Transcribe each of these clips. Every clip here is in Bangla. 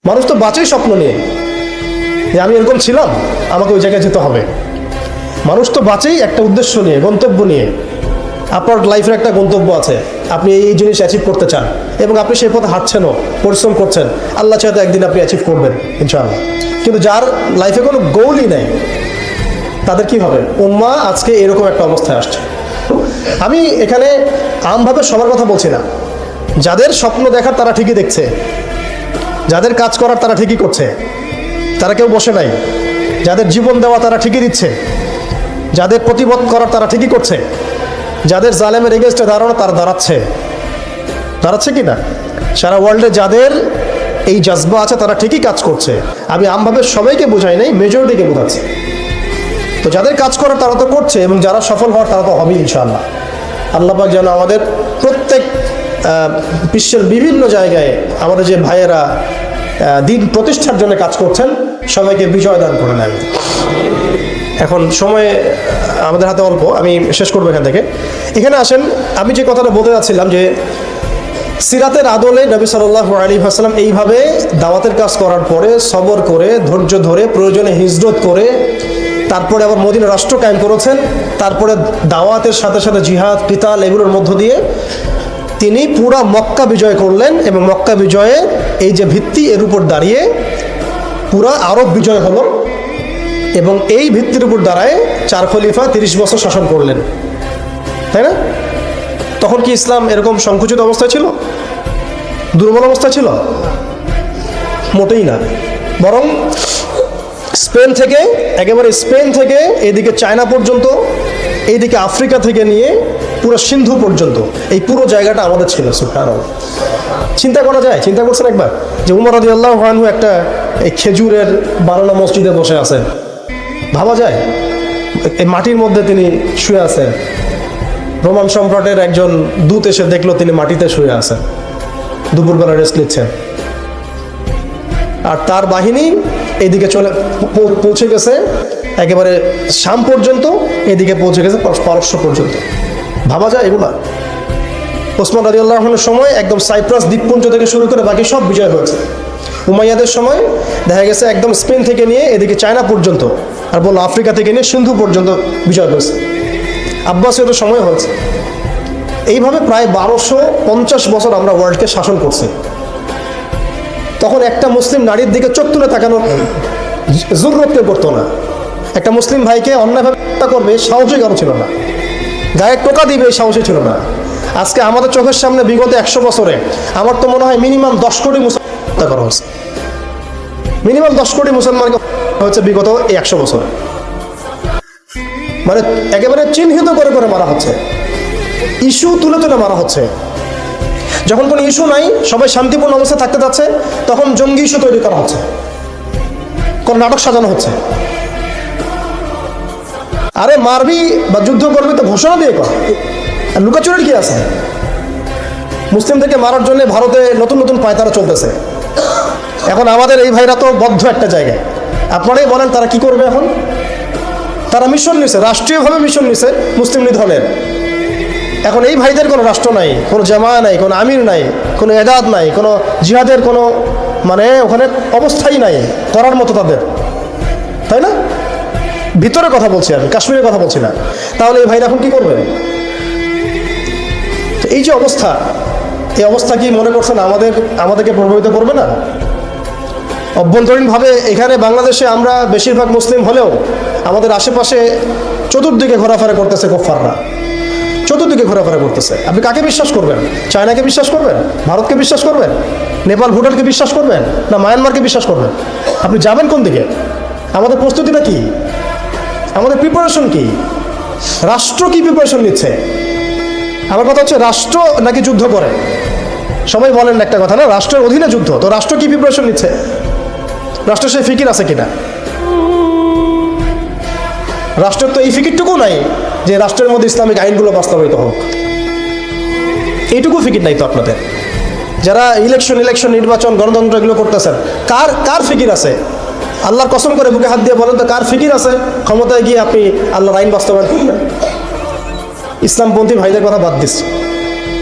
মানুষ তো বাঁচেই স্বপ্ন নিয়ে যে আমি এরকম ছিলাম, আমাকে ওই জায়গায় যেতে হবে। মানুষ তো বাঁচেই একটা উদ্দেশ্য নিয়ে, গন্তব্য নিয়ে। আপনার লাইফের একটা গন্তব্য আছে, আপনি এই জিনিস অ্যাচিভ করতে চান এবং আপনি সেই পথে হাঁটছেনও, পরিশ্রম করছেন। আল্লাহ চাইতে একদিন আপনি অ্যাচিভ করবেন ইনশাআল্লাহ। কিন্তু যার লাইফে কোনো গোলই নেই, তাদের কি হবে? উম্মাহ আজকে এরকম একটা অবস্থায় আসছে। আমি এখানে আমভাবে সবার কথা বলছি না। যাদের স্বপ্ন দেখার তারা ঠিকই দেখছে, যাদের কাজ করার তারা ঠিকই করছে, তারা কেউ বসে নাই। যাদের জীবন দেওয়া তারা ঠিকই দিচ্ছে, যাদের প্রতিবাদ করার তারা ঠিকই করছে, যাদের জালেমের এগেনস্টে দাঁড়ানো তারা দাঁড়াচ্ছে কি না? সারা ওয়ার্ল্ডে যাদের এই জজবা আছে তারা ঠিকই কাজ করছে। আমি আমভাবে সবাইকে বোঝাই নাই, মেজরিটিকে বোঝাচ্ছি। তো যাদের কাজ করার তারা তো করছে, এবং যারা সফল হওয়ার তারা তো হবেই ইনশাআল্লাহ। আল্লাহ পাক যেন আমাদের প্রত্যেক বিশ্বের বিভিন্ন জায়গায় আমাদের যে ভাইয়েরা দিন প্রতিষ্ঠার জন্য কাজ করছেন, সবাইকে বিজয় দান করে নেন। এখন সময় আমাদের হাতে অল্প, আমি শেষ করবো এখান থেকে। এখানে আসেন, আমি যে কথাটা বলতে যাচ্ছিলাম যে সিরাতের আদলে নবী সাল্লাল্লাহু আলাইহি ওয়াসাল্লাম এইভাবে দাওয়াতের কাজ করার পরে সবর করে, ধৈর্য ধরে, প্রয়োজনে হিজরত করে, তারপরে আবার মদিনা রাষ্ট্র কায়েম করেছেন। তারপরে দাওয়াতের সাথে সাথে জিহাদ, কিতাল এগুলোর মধ্য দিয়ে তিনি পুরা মক্কা বিজয় করলেন, এবং মক্কা বিজয়ে এই যে ভিত্তি, এর উপর দাঁড়িয়ে পুরা আরব বিজয় হলো, এবং এই ভিত্তির উপর দাঁড়ায় 4 খলিফা 30 বছর শাসন করলেন, তাই না? তখন কি ইসলাম এরকম সংকুচিত অবস্থায় ছিল, দুর্বল অবস্থায় ছিল? মোটেই না। বরং স্পেন থেকে এদিকে চায়না পর্যন্ত, এইদিকে আফ্রিকা থেকে নিয়ে পুরো সিন্ধু পর্যন্ত এই পুরো জায়গাটা আমাদের ছিল। সুবহানাল্লাহ। চিন্তা করা যায়? চিন্তা করছেন একবার যে উমর রাদিয়াল্লাহু আনহু একটা এই খেজুরের বানানো মসজিদে বসে আছেন? ভাবা যায়? এই মাটির মধ্যে তিনি শুয়ে আছেন। রোমান সম্রাটের একজন দূত এসে দেখলো তিনি মাটিতে শুয়ে আছেন, দুপুরবেলা রেস্ট নিচ্ছেন। আর তার বাহিনী এইদিকে পৌঁছে গেছে একেবারে শাম পর্যন্ত, এদিকে পৌঁছে গেছে পারস্য পর্যন্ত। ভাবা যায় এগুলা? ওসমান রাদিয়াল্লাহু আনহুর সময় একদম সাইপ্রাস দ্বীপপুঞ্জ থেকে শুরু করে বাকি সব বিজয় হয়েছে। উমাইয়াদের সময় দেখা গেছে একদম স্পেন থেকে নিয়ে এদিকে চায়না পর্যন্ত, আর বললো আফ্রিকা থেকে নিয়ে সিন্ধু পর্যন্ত বিজয় হয়েছে। আব্বাসীয়দের সময় হয়েছে। এইভাবে প্রায় 1250 বছর আমরা ওয়ার্ল্ডকে শাসন করছি। তখন একটা মুসলিম নারীর দিকে চোখ তুলে তাকানোর জরুরত কেউ করতো না। একটা মুসলিম ভাইকে অন্যায়ভাবে হত্যা করবে সাহসী কারো ছিল না, গায়ে টোকা দিবে এই সাহসী ছিল না। আজকে আমাদের চোখের সামনে বিগত 100 বছরে আমার তো মনে হয় মিনিমাম 10 কোটি মুসলমান হত্যা করা হয়েছে। মিনিমাম 10 কোটি মুসলমানকে হচ্ছে বিগত 100 বছরে। মানে একেবারে চিহ্নিত করে করে মারা হচ্ছে, ইস্যু তুলে তুলে মারা হচ্ছে। যখন কোনো ইস্যু নাই, সবাই শান্তিপূর্ণ অবস্থায় থাকতে যাচ্ছে, তখন জঙ্গি ইস্যু তৈরি করা হচ্ছে, কোন নাটক সাজানো হচ্ছে। আরে মারবি বা যুদ্ধ করবি তো ঘোষণা দিয়ে কর, আর লুকাচুরির কি আছে? মুসলিমদেরকে মারার জন্য ভারতে নতুন নতুন পায়তারা চলতেছে। এখন আমাদের এই ভাইরা তো বদ্ধ একটা জায়গায়। আপনারাই বলেন তারা কি করবে এখন? তারা মিশন নিছে, রাষ্ট্রীয়ভাবে মিশন নিছে মুসলিম লীগ দলের। এখন এই ভাইদের কোনো রাষ্ট্র নাই, কোনো জামায়া নাই, কোনো আমির নাই, কোনো এদাদ নাই, কোনো জিহাদের কোনো মানে ওখানে অবস্থাই নাই করার মতো তাদের, তাই না? ভিতরে কথা বলছি আমি, কাশ্মীরের কথা বলছি না। তাহলে এই ভাইরা এখন কি করবে? এই যে অবস্থা, এই অবস্থা কি মনে করছেন আমাদেরকে প্রভাবিত করবে না? অভ্যন্তরীণভাবে এখানে বাংলাদেশে আমরা বেশিরভাগ মুসলিম হলেও আমাদের আশেপাশে চতুর্দিকে ঘোরাফেরা করতেছে কুফফাররা, চতুর্দিকে ঘোরাফেরা করতেছে। আপনি কাকে বিশ্বাস করবেন? চায়নাকে বিশ্বাস করবেন? ভারতকে বিশ্বাস করবেন? নেপাল ভুটানকে বিশ্বাস করবেন? না মায়ানমারকে বিশ্বাস করবেন? আপনি যাবেন কোন দিকে? আমাদের প্রস্তুতিটা কি? আমাদের প্রিপারেশন কি? রাষ্ট্র কি প্রিপারেশন নিচ্ছে? আমার কথা হচ্ছে রাষ্ট্র নাকি যুদ্ধ করে? সবাই বলেন একটা কথা না, রাষ্ট্রের অধীনে যুদ্ধ। তো রাষ্ট্র কি প্রিপারেশন নিচ্ছে? রাষ্ট্রের সেই ফিকির আছে কিনা? রাষ্ট্রের তো এই ফিকিরটুকু নাই যে রাষ্ট্রের মধ্যে ইসলামিক আইনগুলো বাস্তবায়িত হোক। এইটুকু ফিকির নাই তো আপনাদের। যারা ইলেকশন নির্বাচন, গণতন্ত্র এগুলো করতেছেন, কার ফিকির আছে? আল্লাহর কসম করে বুকে হাত দিয়ে বলেন তো কার ফিকির আছে ক্ষমতায় গিয়ে আপনি আল্লাহর আইন বাস্তবায়ন করবেন? ইসলামপন্থী ভাইদের কথা বাদ দিচ্ছি,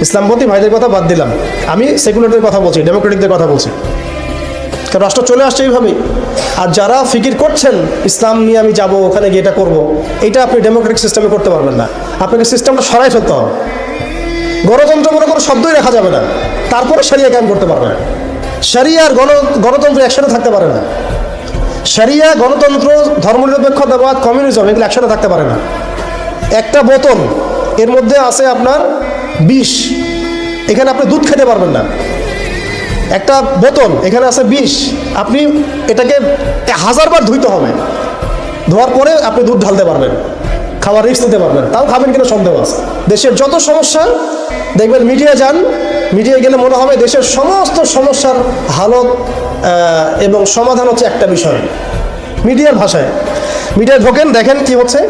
ইসলামপন্থী ভাইদের কথা বাদ দিলাম, আমি সেকুলারদের কথা বলছি, ডেমোক্রেটিকদের কথা বলছি। কারণ রাষ্ট্র চলে আসছে এইভাবেই। আর যারা ফিকির করছেন ইসলাম নিয়ে আমি যাব, ওখানে গিয়ে এটা করবো, এটা আপনি ডেমোক্রেটিক সিস্টেমে করতে পারবেন না। আপনাকে সিস্টেমটা সরাই ফেলতে হবে। গণতন্ত্র বলে কোনো শব্দই রাখা যাবে না, তারপরে শরিয়া কায়েম করতে পারবেন। শরিয়া আর গণতন্ত্র একসাথে থাকতে পারে না। শরিয়া, গণতন্ত্র, ধর্মনিরপেক্ষতাবাদ, কমিউনিজম এগুলো একসাথে থাকতে পারে না। একটা বোতল, এর মধ্যে আছে আপনার বিষ, এখানে আপনি দুধ খেতে পারবেন না। একটা বোতল, এখানে আছে বিষ, আপনি এটাকে 1000 বার ধুইতে হবে, ধোয়ার পরে আপনি দুধ ঢালতে পারবেন, খাওয়ার রিস্ক নিতে পারবেন। তাও খাবেন কিনা সন্দেহ আছে। দেশের যত সমস্যা দেখবেন, মিডিয়া যান, মিডিয়ায় গেলে মনে হবে দেশের সমস্ত সমস্যার হালত এবং সমাধান হচ্ছে একটা বিষয়, মিডিয়ার ভাষায়। মিডিয়ায় ঢোকেন, দেখেন কি হচ্ছে,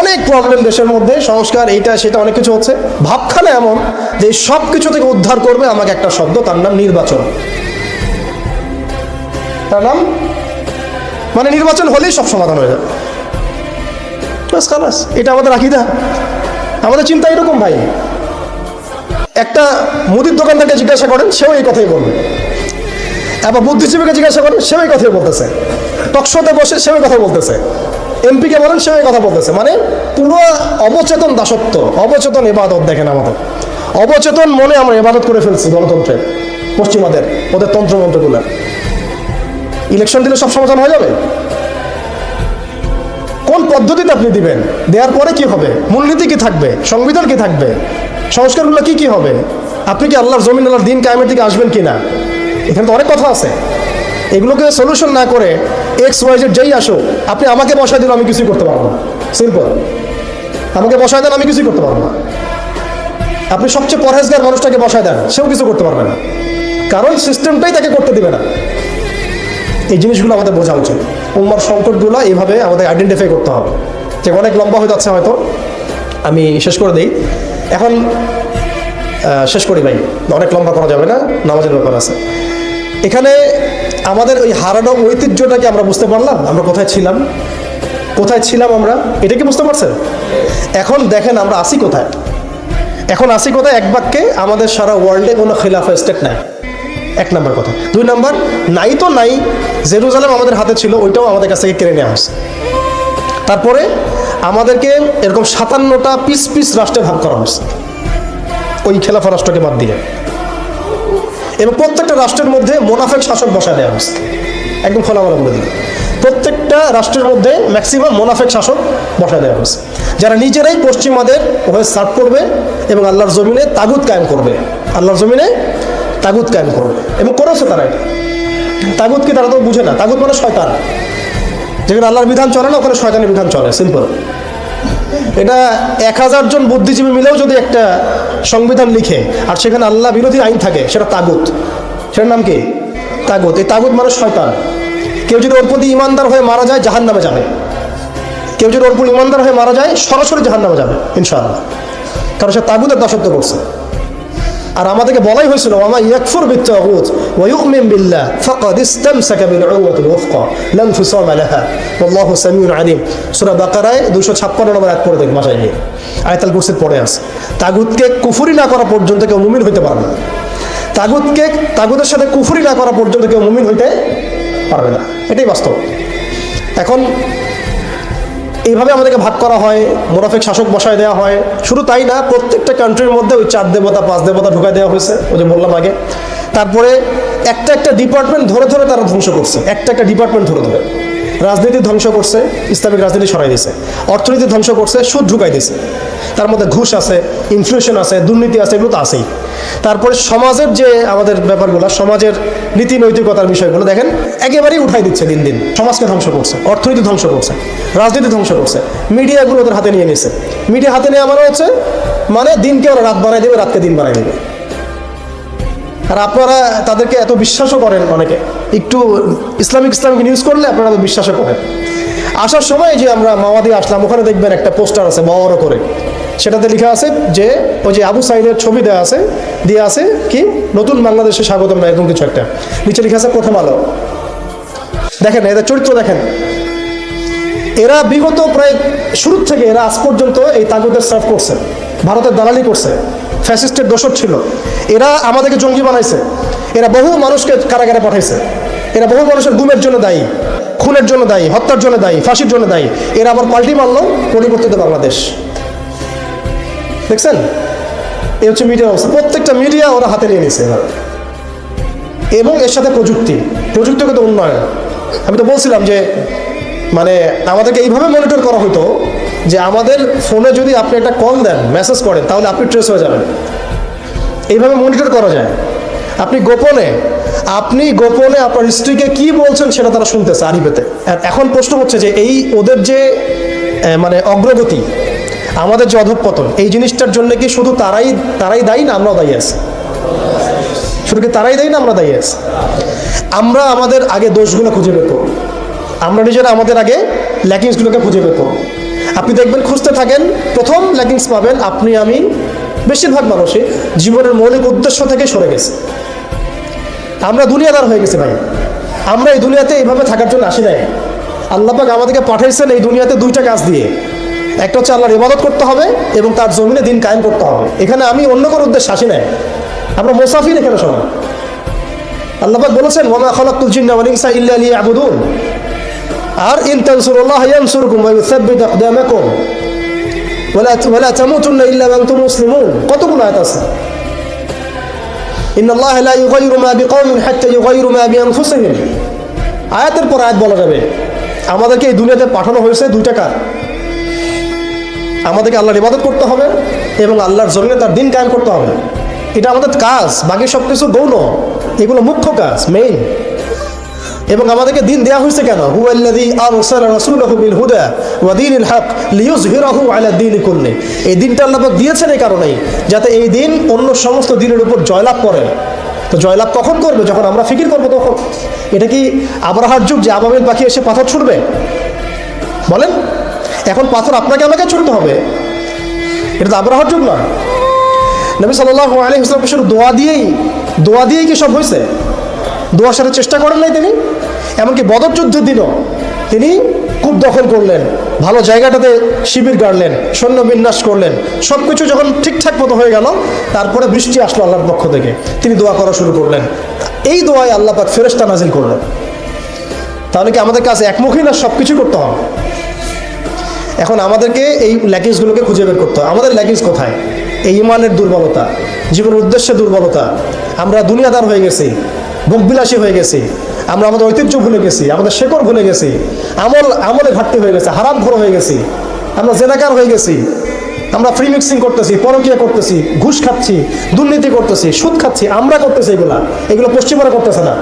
অনেক প্রবলেম দেশের মধ্যে, সংস্কার এইটা সেটা অনেক কিছু হচ্ছে। ভাবখানা এমন যে সব কিছু থেকে উদ্ধার করবে আমাকে একটা শব্দ, তার নাম নির্বাচন। তার নাম মানে নির্বাচন হলেই সব সমাধান হয়ে যাবে, বাস খালাস। এটা আমাদের আকীদা, আমাদের চিন্তা এরকম ভাই। একটা মুদির দোকানদারকে জিজ্ঞাসা করেন, সেও এই কথাই বলবে। আবার বুদ্ধিজীবীকে জিজ্ঞাসা করেন, সেও এই কথাই বলতেছে। টকশোতে বসে সেও এই কথা বলতেছে। এমপিকে বলেন, সেও এই কথা বলতেছে। মানে পুরো অবচেতন দাসত্ব, অবচেতন ইবাদত। দেখেন আমাদের অবচেতন মনে আমরা ইবাদত করে ফেলছি গণতন্ত্রে, পশ্চিমাদের ওদের তন্ত্রমন্ত্রগুলো। ইলেকশন দিলে সব সমাধান হয়ে যাবে? কোন পদ্ধতিতে আপনি দিবেন? দেওয়ার পরে কি হবে? মূলনীতি কি থাকবে? সংবিধান কি থাকবে? সংস্কারগুলো কি কি হবে? আপনি কি আল্লাহর জমিন, আল্লাহর দিন কায়েমের দিকে আসবেন কিনা? এখানে তো অনেক কথা আছে। এগুলোকে সলিউশন না করে XYZ যেই আসো, আপনি আমাকে বসায় দিল, আমি কিছুই করতে পারবো না। সিম্পল, আমাকে বসায় দেন, আমি কিছুই করতে পারবো না। আপনি সবচেয়ে পরহেজগার মানুষটাকে বসায় দেন, সেও কিছু করতে পারবে না, কারণ সিস্টেমটাই তাকে করতে দিবে না। এই জিনিসগুলো আমাদের বোঝা উচিত। উম্মার সংকটগুলো এইভাবে আমাদের আইডেন্টিফাই করতে হবে। যে অনেক লম্বা হয়ে যাচ্ছে, হয়তো আমি শেষ করে দিই এখন। শেষ করি ভাই, অনেক লম্বা করা যাবে না, নামাজের ব্যাপার আছে। এখানে আমাদের ওই হারানো ঐতিহ্যটাকে আমরা বুঝতে পারলাম, আমরা কোথায় ছিলাম, কোথায় ছিলাম আমরা, এটা কি বুঝতে পারছেন? এখন দেখেন আমরা আসি কোথায়। এখন আসি কোথায়? এক বাক্যে, আমাদের সারা ওয়ার্ল্ডে কোনো খিলাফা স্টেট নাই, 1 নম্বর কথা। 2 নম্বর, নাই তো নাই, জেরুজালেম আমাদের হাতে ছিল, ওইটাও আমাদের কাছ থেকে কেড়ে নেওয়া হয়েছে। তারপরে আমাদেরকে এরকম 57টা পিস পিস রাষ্ট্রে ভাগ করা হয়েছে, ওই খেলাফা রাষ্ট্রকে বাদ দিয়ে। এবং প্রত্যেকটা রাষ্ট্রের মধ্যে মোনাফেক শাসক বসায় দেওয়া হয়েছে, একদম খোলামেলা বলে দিই। প্রত্যেকটা রাষ্ট্রের মধ্যে ম্যাক্সিমাম মোনাফেক শাসক বসায় দেওয়া হয়েছে, যারা নিজেরাই পশ্চিমাদের ওখানে সার্ভ করবে এবং আল্লাহর জমিনে তাগুত কায়েম করবে, আল্লাহর জমিনে তাগুত কায়েম করবে। এবং করেছে তারা এটা। তাগুত কি তারা তো বুঝে না। তাগুত মানে শয়তান। যেখানে আল্লাহর বিধান চলে না, ওখানে শয়তানের বিধান চলে, সিম্পল। এটা 1000 জন বুদ্ধিজীবী মিলেও যদি একটা সংবিধান লিখে আর সেখানে আল্লাহ বিরোধী আইন থাকে, সেটা তাগুত। সেটার নাম কি? তাগুত। এই তাগুত মানে শয়তান। কেউ যদি ওর প্রতি ইমানদার হয়ে মারা যায়, জাহান্নামে যাবে। কেউ যদি ওর প্রতি ইমানদার হয়ে মারা যায়, সরাসরি জাহান্নামে যাবে ইনশাআল্লাহ, কারণ সে তাগুতের দাসত্ব করছে। আর আমাদেরকে বলাই হয়েছিল, ওয়া মা ইয়াকফুর বিত-তাগুত ওয়া ইউমিন বিল্লাহ ফাকাদ ইসতামসাকা বিল উরওয়াতিল ওয়ুসকা লা ইনফিসামা লাহা ওয়াল্লাহু সামিউন আলিম। সূরা বাকারায় 256 নম্বর আয়াত পড়ে দেখুন, মাসায় গিয়ে আয়াতুল কুরসির পড়ে আছে। তাগুতকে কুফরি না করা পর্যন্ত কেউ মুমিন হইতে পারবে না। তাগুতের সাথে কুফরি না করা পর্যন্ত কেউ মুমিন হইতে পারবে না, এটাই বাস্তব। এখন এইভাবে আমাদেরকে ভাগ করা হয়, মোনাফেক শাসক বসায় দেওয়া হয়। শুধু তাই না, প্রত্যেকটা কান্ট্রির মধ্যে ওই 4 দেবতা 5 দেবতা ঢুকাই দেওয়া হয়েছে, ওই যে বললাম আগে। তারপরে একটা একটা ডিপার্টমেন্ট ধরে ধরে তারা ধ্বংস করছে, একটা ডিপার্টমেন্ট ধরে ধরে। রাজনীতি ধ্বংস করছে, ইসলামিক রাজনীতি সরাই দিয়েছে। অর্থনীতি ধ্বংস করছে, সুদ ঢুকাই দিয়েছে। তার মধ্যে ঘুষ আছে, ইনফ্লেশন আছে, দুর্নীতি আছে, এগুলো তো আছেই। তারপরে সমাজের যে আমাদের ব্যাপারগুলো, সমাজের নীতি নৈতিকতার বিষয়গুলো দেখেন একেবারেই উঠাই দিচ্ছে। দিন দিন সমাজকে ধ্বংস করছে, অর্থনীতি ধ্বংস করছে, রাজনীতি ধ্বংস করছে। মিডিয়াগুলো ওদের হাতে নিয়ে নিয়েছে। মিডিয়া হাতে নেওয়া মানে হচ্ছে, মানে দিনকে ওরা রাত বানাই দেবে, রাতকে দিন বানাই দেবে। আর আপনারা তাদেরকে এত বিশ্বাসও করেন, অনেকে একটু ইসলামিক নিউজ করলে আপনারা এত বিশ্বাসও করেন। আসার সময় যে আমরা মাওয়াদি আসলাম, ওখানে দেখবেন একটা পোস্টার আছে বড় করে, সেটাতে লেখা আছে যে ওই যে আবু সাইদের ছবি দেওয়া আছে, দিয়ে আছে কি নতুন বাংলাদেশে স্বাগতম না এরকম কিছু একটা, নিচে লেখা আছে প্রথম আলো। দেখেন এদের চরিত্র দেখেন। এরা বিগত প্রায় শুরু থেকে এরা আজ পর্যন্ত এই তাগুতের সার্ভ করছে, ভারতের দালালি করছে, ফ্যাসিস্টের দোসর ছিল। এরা আমাদেরকে জঙ্গি বানাইছে, এরা বহু মানুষকে কারাগারে পাঠাইছে, এরা বহু মানুষের গুমের জন্য দায়ী, খুনের জন্য দায়ী, হত্যার জন্য দায়ী, ফাঁসির জন্য দায়ী। এরা আবার পাল্টি মারলো পরিবর্তিত বাংলাদেশ। দেখছেন, এই হচ্ছে মিডিয়ার অবস্থা। প্রত্যেকটা মিডিয়া ওরা হাতে নিয়ে নিয়েছে এবার। এবং এর সাথে প্রযুক্তিগত উন্নয়ন। আমি তো বলছিলাম যে মানে আমাদেরকে এইভাবে মনিটর করা হতো যে আমাদের ফোনে যদি আপনি একটা কল দেন, মেসেজ করেন, তাহলে আপনি ট্রেস হয়ে যাবেন। এইভাবে মনিটর করা যায়। আপনি গোপনে আপনার স্ত্রীকে কি বলছেন সেটা তারা শুনতেছে আরিফেতে। এখন প্রশ্ন হচ্ছে যে এই ওদের যে মানে অগ্রগতি, আমাদের যে অধঃপতন, এই জিনিসটার জন্য কি শুধু তারাই দায়ী না আমরাও দায়ী আছি? শুধু কি তারাই দায়ী না আমরা দায়ী আছি? আমরা আমাদের আগে দোষগুলো খুঁজে বের করব। আমরা নিজেরা আমাদের আগে ল্যাকিংসগুলোকে খুঁজে বের করব। আপনি দেখবেন, খুঁজতে থাকেন, প্রথম ল্যাকিংস পাবেন আপনি, আমি, বেশিরভাগ মানুষই জীবনের মৌলিক উদ্দেশ্য থেকে সরে গেছে। আমরা দুনিয়াদার হয়ে গেছি ভাই। আমরা এই দুনিয়াতে এইভাবে থাকার জন্য আসি নাই। আল্লাহ পাক আমাদেরকে পাঠাইছেন এই দুনিয়াতে দুইটা কাজ দিয়ে। একটা হচ্ছে আল্লাহর ইবাদত করতে হবে এবং তার জমিনে দিন কায়েম করতে হবে। এখানে আমি অন্য কোনো উদ্দেশ্যে আসি নাই। আমরা মুসাফির এখানে সবাই। আল্লাহ পাক বলেছেন, ওয়া মা খালাকতুল জিন্না ওয়াল ইনসা ইল্লা লিয়াবুদুন। আর ইন তানসুরুল্লাহ ইয়ানসুরকুম ওয়া ইউসাব্বিত আকদামাকুম ওয়া লা তামুতুন্না ইল্লা ওয়া আনতুম মুসলিমুন। কতগুলো আয়াত আছে। ইন্নাল্লাহা লা ইউগাইয়িরু মা বিকাওমিন হাত্তা ইউগাইয়িরু মা বিআনফুসিহিম। আয়াতের পর আয়াত বলা যাবে। আমাদেরকে এই দুনিয়াতে পাঠানো হয়েছে দুইটা কাজ। আমাদেরকে আল্লাহর ইবাদত করতে হবে এবং আল্লাহর জমিনে তার দিন কায়েম করতে হবে। এটা আমাদের কাজ। বাকি সব কিছু গৌণ, এগুলো মুখ্য কাজ, মেইন। এবং আমাদেরকে দিন দেওয়া হয়েছে কেন? হুয়াল্লাযী আরসালা রাসূলাহু বিল হুদা ওয়া দীনিল হক লিইয়ুযহিরাহু আলা দীনি কুল্লি। এই দিনটা আল্লাহ পাক দিয়েছেন এই কারণেই, যাতে এই দিন অন্য সমস্ত দিনের উপর জয়লাভ করে। তো জয়লাভ কখন করবে? যখন আমরা ফিকির করবো তখন। এটা কি আবরাহার যুগ যে আবাবিল পাখি এসে পাথর ছুড়বে? বলেন, এখন পাথর আপনাকে আমাকে ছুড়তে হবে। এটা তো আবরাহার যুগ না। নবী সাল্লাল্লাহু আলাইহি ওয়াসাল্লাম দোয়া দিয়েই কি সব হয়েছে? দোয়ার সাথে চেষ্টা করেন নাই তিনি? এমনকি বদর যুদ্ধের দিনও তিনি কূপ দখল করলেন, ভালো জায়গাটাতে শিবির গাড়লেন, সৈন্য বিন্যাস করলেন। সব কিছু যখন ঠিকঠাক মতো হয়ে গেল, তারপরে বৃষ্টি আসলো আল্লাহর পক্ষ থেকে, তিনি দোয়া করা শুরু করলেন। এই দোয়ায় আল্লাহ পাক ফেরেশতা নাজিল করলেন। তাহলে কি আমাদের কাছে একমুখী না সব কিছু করতে হবে? এখন আমাদেরকে এই ল্যাকিংসগুলোকে খুঁজে বের করতে হবে। আমাদের ল্যাকিংস কোথায়? এই ইমানের দুর্বলতা, জীবনের উদ্দেশ্যে দুর্বলতা। আমরা দুনিয়াদার হয়ে গেছি, ভোগবিলাসী হয়ে গেছি, আমরা আমাদের ঐতিহ্য ভুলে গেছি, আমাদের শেকড় ভুলে গেছি, আমলে ঘাটতি হয়ে গেছে, হারাম খোর হয়ে গেছি, আমরা জেনাকার হয়ে গেছি, আমরা ফ্রি মিক্সিং করতেছি, পরকীয়া করতেছি, ঘুষ খাচ্ছি, দুর্নীতি করতেছি, সুদ খাচ্ছি। আমরা করতেছি এগুলো পশ্চিমারা করতেছে না।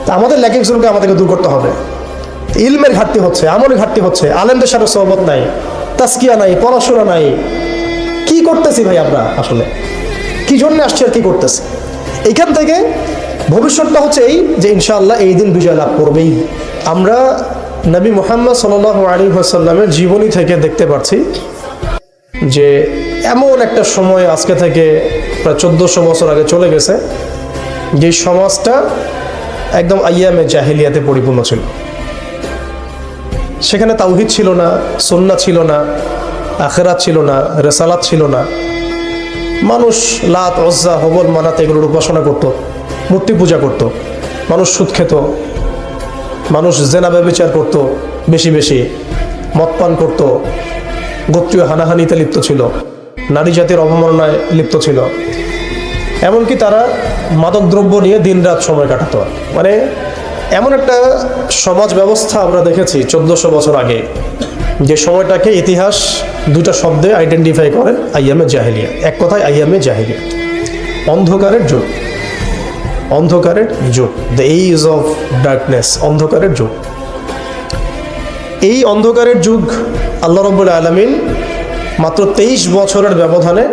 তা আমাদের ল্যাকিংসগুলোকে আমাদেরকে দূর করতে হবে। ইলমের ঘাটতি হচ্ছে, আমলের ঘাটতি হচ্ছে, আলেমদের সাথে সহবত নাই, তাসকিয়া নাই, পড়াশোনা নাই। কি করতেছি ভাই আমরা? আসলে কি জন্য আসছি আর কি করতেছি? এইখান থেকে ভবিষ্যৎটা হচ্ছে এই যে ইনশাআল্লাহ এই দিন বিজয় লাভ করবেই। আমরা নবী মুহাম্মদ সাল্লাল্লাহু আলাইহি ওয়াসাল্লামের জীবনী থেকে দেখতে পাচ্ছি যে এমন একটা সময় আজকে থেকে প্রায় 1400 বছর আগে চলে গেছে, যে সমাজটা একদম আইয়ামে জাহিলিয়াতে পরিপূর্ণ ছিল। সেখানে তাওহীদ ছিল না, সুন্নাহ ছিল না, আখিরাত ছিল না, রিসালাত ছিল না। মানুষ লাত, উজ্জা, হবল, মানাত এগুলোর উপাসনা করত, মূর্তি পূজা করত। মানুষ সুদ খেত, মানুষ জেনা ব্যভিচার করত, বেশি বেশি মদ পান করত, গোত্রীয় হানাহানিতে লিপ্ত ছিল, নারী জাতির অবমাননায় লিপ্ত ছিল। এমনকি তারা মাদকদ্রব্য নিয়ে দিনরাত সময় কাটাতো। মানে এমন একটা সমাজ ব্যবস্থা আমরা দেখেছি 1400 বছর আগে, যে সময়টাকে ইতিহাস দুটা শব্দে আইডেন্টিফাই করে, আইয়ামে জাহিলিয়া। এক কথায় আইয়ামে জাহিলিয়া, অন্ধকারের যুগ। অন্ধকারের যুগ, দ্য এজ অফ ডার্কনেস, অন্ধকারের যুগ। এই অন্ধকারের যুগ আল্লাহ রাব্বুল আলামিন মাত্র 23 বছরের ব্যবধানে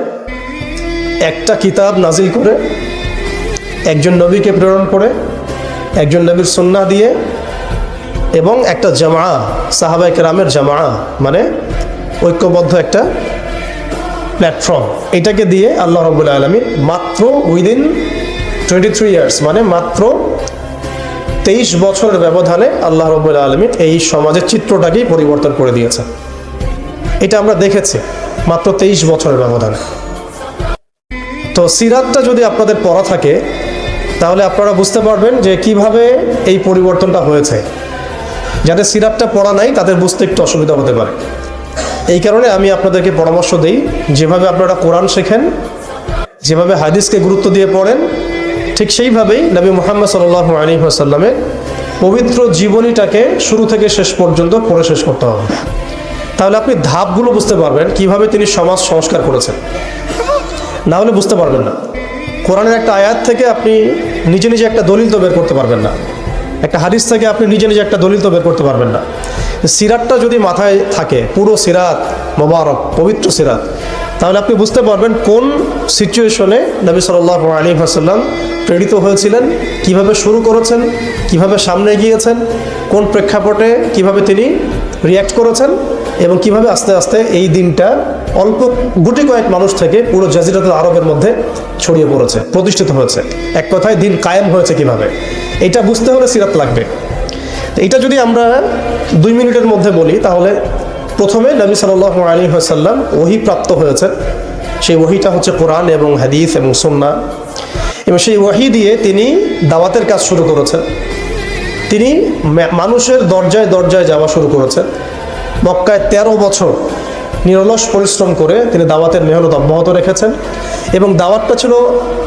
একটা কিতাব নাজিল করে, একজন নবীকে প্রেরণ করে, একজন নবীর সুন্নাহ দিয়ে, এবং একটা জামা, সাহাবায়ে কেরামের জামা, মানে ঐক্যবদ্ধ একটা প্ল্যাটফর্ম, এটাকে দিয়ে আল্লাহ রাব্বুল আলামিন মাত্র উইদিন 23 ইয়ার্স, মানে মাত্র 23 বছরের ব্যবধানে আল্লাহ রাব্বুল আলামিন এই সমাজের চিত্রটাকেই পরিবর্তন করে দিয়েছেন। এটা আমরা দেখেছি মাত্র 23 বছরের ব্যবধানে। তো সিরাতটা যদি আপনাদের পড়া থাকে, তাহলে আপনারা বুঝতে পারবেন যে কিভাবে এই পরিবর্তনটা হয়েছে। যাদের সিরাতটা পড়া নাই তাদের বুঝতে একটু অসুবিধা হতে পারে। এই কারণে আমি আপনাদেরকে পরামর্শ দিই, যেভাবে আপনারা কোরআন শেখেন, যেভাবে হাদিসকে গুরুত্ব দিয়ে পড়েন, ঠিক সেইভাবেই নবী মুহাম্মদ সাল্লাল্লাহু আলাইহি ওয়াসাল্লামের পবিত্র জীবনীটাকে শুরু থেকে শেষ পর্যন্ত পড়ে শেষ করতে হবে। তাহলে আপনি ধাপগুলো বুঝতে পারবেন কিভাবে তিনি সমাজ সংস্কার করেছেন, না হলে বুঝতে পারবেন না। কোরআনের একটা আয়াত থেকে আপনি নিজে নিজে একটা দলিল তো বের করতে পারবেন না, একটা হাদিস থেকে আপনি নিজে নিজে একটা দলিল তো বের করতে পারবেন না। সিরাতটা যদি মাথায় থাকে, পুরো সিরাত মোবারক পবিত্র সিরাত, তাহলে আপনি বুঝতে পারবেন কোন সিচুয়েশনে নবী সাল্লাল্লাহু আলাইহি ওয়াসাল্লাম প্রেরিত হয়েছিলেন, কিভাবে শুরু করেছেন, কিভাবে সামনে এগিয়েছেন, কোন প্রেক্ষাপটে কিভাবে তিনি রিয়্যাক্ট করেছেন, এবং কিভাবে আস্তে আস্তে এই দিনটা অল্প গুটি কয়েক মানুষ থেকে পুরো জাজিরাতুল আরবের মধ্যে ছড়িয়ে পড়েছে, প্রতিষ্ঠিত হয়েছে। এক কথায় দিন কায়েম হয়েছে কিভাবে, এটা বুঝতে হলে সিরাত লাগবে। এটা যদি আমরা 2 মিনিটের মধ্যে বলি, তাহলে প্রথমে নবী সাল্লাল্লাহু আলাইহি ওয়াসাল্লাম ওহী প্রাপ্ত হয়েছেন। সেই ওহীটা হচ্ছে কোরআন এবং হাদিস এবং সুন্নাহ, এবং সেই ওহী দিয়ে তিনি দাওয়াতের কাজ শুরু করেছেন। তিনি মানুষের দরজায় দরজায় যাওয়া শুরু করেছেন। মক্কায় 13 বছর নিরলস পরিশ্রম করে তিনি দাওয়াতের মেহনত অব্যাহত রেখেছেন, এবং দাওয়াতটা ছিল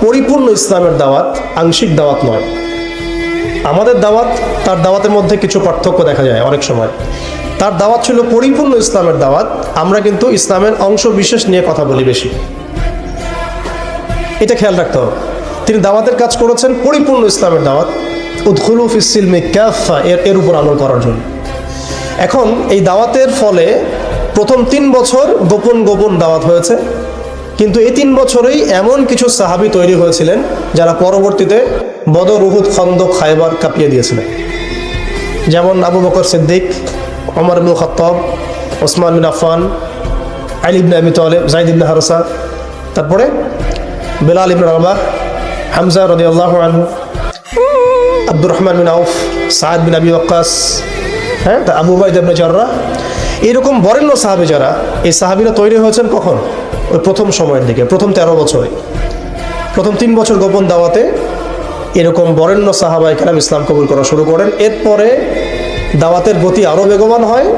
পরিপূর্ণ ইসলামের দাওয়াত, আংশিক দাওয়াত নয়। আমাদের দাওয়াত, তার দাওয়াতের মধ্যে কিছু পার্থক্য দেখা যায় অনেক সময়। তার দাওয়াত ছিল পরিপূর্ণ ইসলামের দাওয়াত, আমরা কিন্তু ইসলামের অংশ বিশেষ নিয়ে কথা বলি বেশি, এটা খেয়াল রাখতে হবে। তিনি দাওয়াতের কাজ করেছেন পরিপূর্ণ ইসলামের দাওয়াত, উদখুলু ফিস সিলমি কাফা, এর উপর আমল করার জন্য। এখন এই দাওয়াতের ফলে প্রথম 3 বছর গোপন গোপন দাওয়াত হয়েছে, কিন্তু এই 3 বছরেই এমন কিছু সাহাবী তৈরি হয়েছিলেন যারা পরবর্তীতে বদর, উহুদ, খন্দক, খায়বার কাঁপিয়ে দিয়েছিলেন। যেমন আবু বকর সিদ্দিক, ওমর ইবনে খাত্তাব, ওসমান বিন আফফান, আলী ইবনে আবি তালেব, যায়েদ ইবনে হারসা, তারপরে বেলাল ইবনে রাবাহ, হামজা রাদিয়াল্লাহু আনহু, আব্দুর রহমান বিন আউফ, সাদ বিন আবি ওয়াক্কাস, হ্যাঁ, আবু উবাইদা ইবনে জাররাহ, এরকম বরেণ্য সাহাবী যারা, এই সাহাবীরা তৈরি হয়েছেন কখন? ওই প্রথম সময়ের দিকে, প্রথম 13 বছরে, প্রথম 3 বছর গোপন দাওয়াতে এরকম বরেণ্য সাহাবায়ে কেরাম ইসলাম কবুল করা শুরু করেন। এরপরে দাওয়াতের গতি আরও বেগবান হয়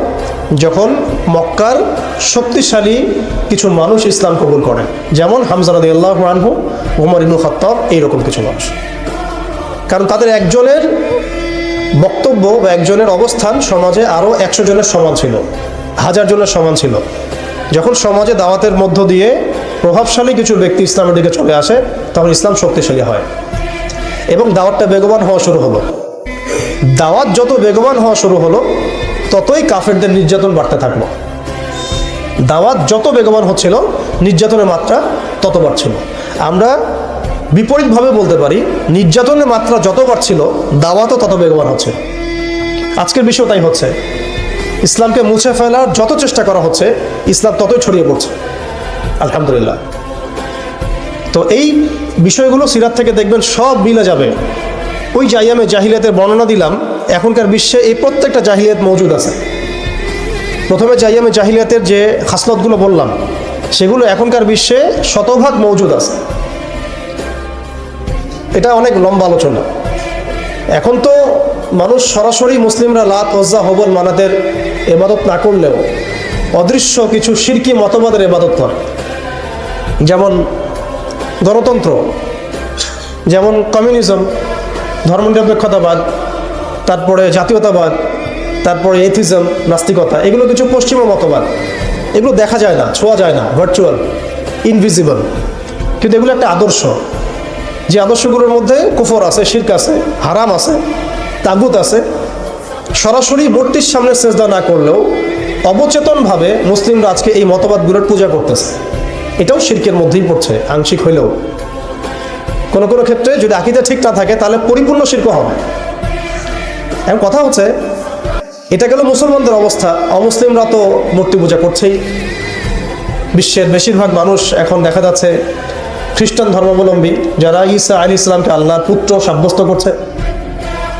যখন মক্কার শক্তিশালী কিছু মানুষ ইসলাম কবুল করেন, যেমন হামজা রাদিয়াল্লাহু আনহু, ওমর ইবনে খাত্তাব, এইরকম কিছু মানুষ। কারণ তাদের একজনের বক্তব্য বা একজনের অবস্থান সমাজে আরও 100 জনের সমান ছিল, 1000 জনের সমান ছিল। যখন সমাজে দাওয়াতের মধ্য দিয়ে প্রভাবশালী কিছু ব্যক্তি ইসলামের দিকে চলে আসে, তখন ইসলাম শক্তিশালী হয় এবং দাওয়াতটা বেগবান হওয়া শুরু হলো। দাওয়াত যত বেগবান হওয়া শুরু হলো, ততই কাফেরদের নির্যাতন বাড়তে থাকলো। দাওয়াত যত বেগবান হচ্ছিল, নির্যাতনের মাত্রা তত বাড়ছিল। আমরা বিপরীতভাবে বলতে পারি, নির্যাতনের মাত্রা যত বাড়ছিল, দাওয়াতও তত বেগবান হচ্ছে। আজকের বিষয় তাই হচ্ছে। ইসলামকে মুছে ফেলার যত চেষ্টা করা হচ্ছে, ইসলাম ততই ছড়িয়ে পড়ছে, আলহামদুলিল্লাহ। তো এই বিষয়গুলো সিরাত থেকে দেখবেন সব মিলে যাবে। ওই যে আইয়ামে জাহিলিয়াতের বর্ণনা দিলাম, এখনকার বিশ্বে এই প্রত্যেকটা জাহিলিয়াত মজুদ আছে। প্রথমে যে আইয়ামে জাহিলিয়াতের যে খাসলতগুলো বললাম, সেগুলো এখনকার বিশ্বে শতভাগ মজুদ আছে। এটা অনেক লম্বা আলোচনা। এখন তো মানুষ সরাসরি মুসলিমরা লাত, ওজ্জা, হবল, মানাতের ইবাদত না করলেও অদৃশ্য কিছু শিরকি মতবাদের ইবাদত করে, যেমন গণতন্ত্র, যেমন কমিউনিজম, ধর্মনিরপেক্ষতাবাদ, তারপরে জাতীয়তাবাদ, তারপরে এথিজম, নাস্তিকতা। এগুলো কিছু পশ্চিমা মতবাদ, এগুলো দেখা যায় না, ছোঁয়া যায় না, ভার্চুয়াল, ইনভিজিবল, কিন্তু এগুলো একটা আদর্শ। যে আদর্শগুলোর মধ্যে কুফর আছে, শিরক আছে, হারাম আছে, তাগুত আছে। সরাসরি মূর্তির সামনে সেজদা না করলেও অবচেতনভাবে মুসলিমরা আজকে এই মতবাদগুলোর পূজা করতেছে। এটাও শিরকের মধ্যেই পড়ছে, আংশিক হইলেও। কোনো কোনো ক্ষেত্রে যদি আকীদা ঠিক না থাকে, তাহলে পরিপূর্ণ শিরক হবে। এখন কথা হচ্ছে, এটা গেল মুসলমানদের অবস্থা। অমুসলিমরা তো মূর্তি পূজা করছেই। বিশ্বের বেশিরভাগ মানুষ এখন দেখা যাচ্ছে খ্রিস্টান ধর্মাবলম্বী, যারা ঈসা আলাইহিস সালামকে আল্লাহর পুত্র সাব্যস্ত করছে,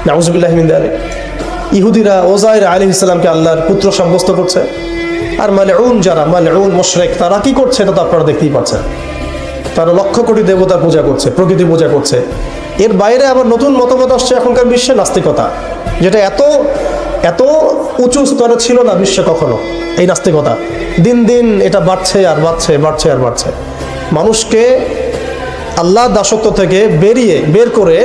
নাউযুবিল্লাহি মিন যালিক। ইহুদিরা ওজাইর আলাইহিস সালামকে আল্লাহর পুত্র সাব্যস্ত করছে। আর মালউন যারা, মালউন মুশরিক, তারা কি করছে এটা তো আপনারা দেখতেই পাচ্ছেন। তারা লক্ষ কোটি দেবতার পূজা করছে, প্রকৃতি পূজা করছে, এর বাইরে আবার নতুন মতবাদ আসছে এখনকার বিশ্বে, নাস্তিকতা, যেটা এত এত উঁচু স্তরে ছিল না বিশ্বে কখনো। এই নাস্তিকতা দিন দিন এটা বাড়ছে আর বাড়ছে, বাড়ছে আর বাড়ছে। মানুষকে আল্লাহ দাসত্ব থেকে বের করে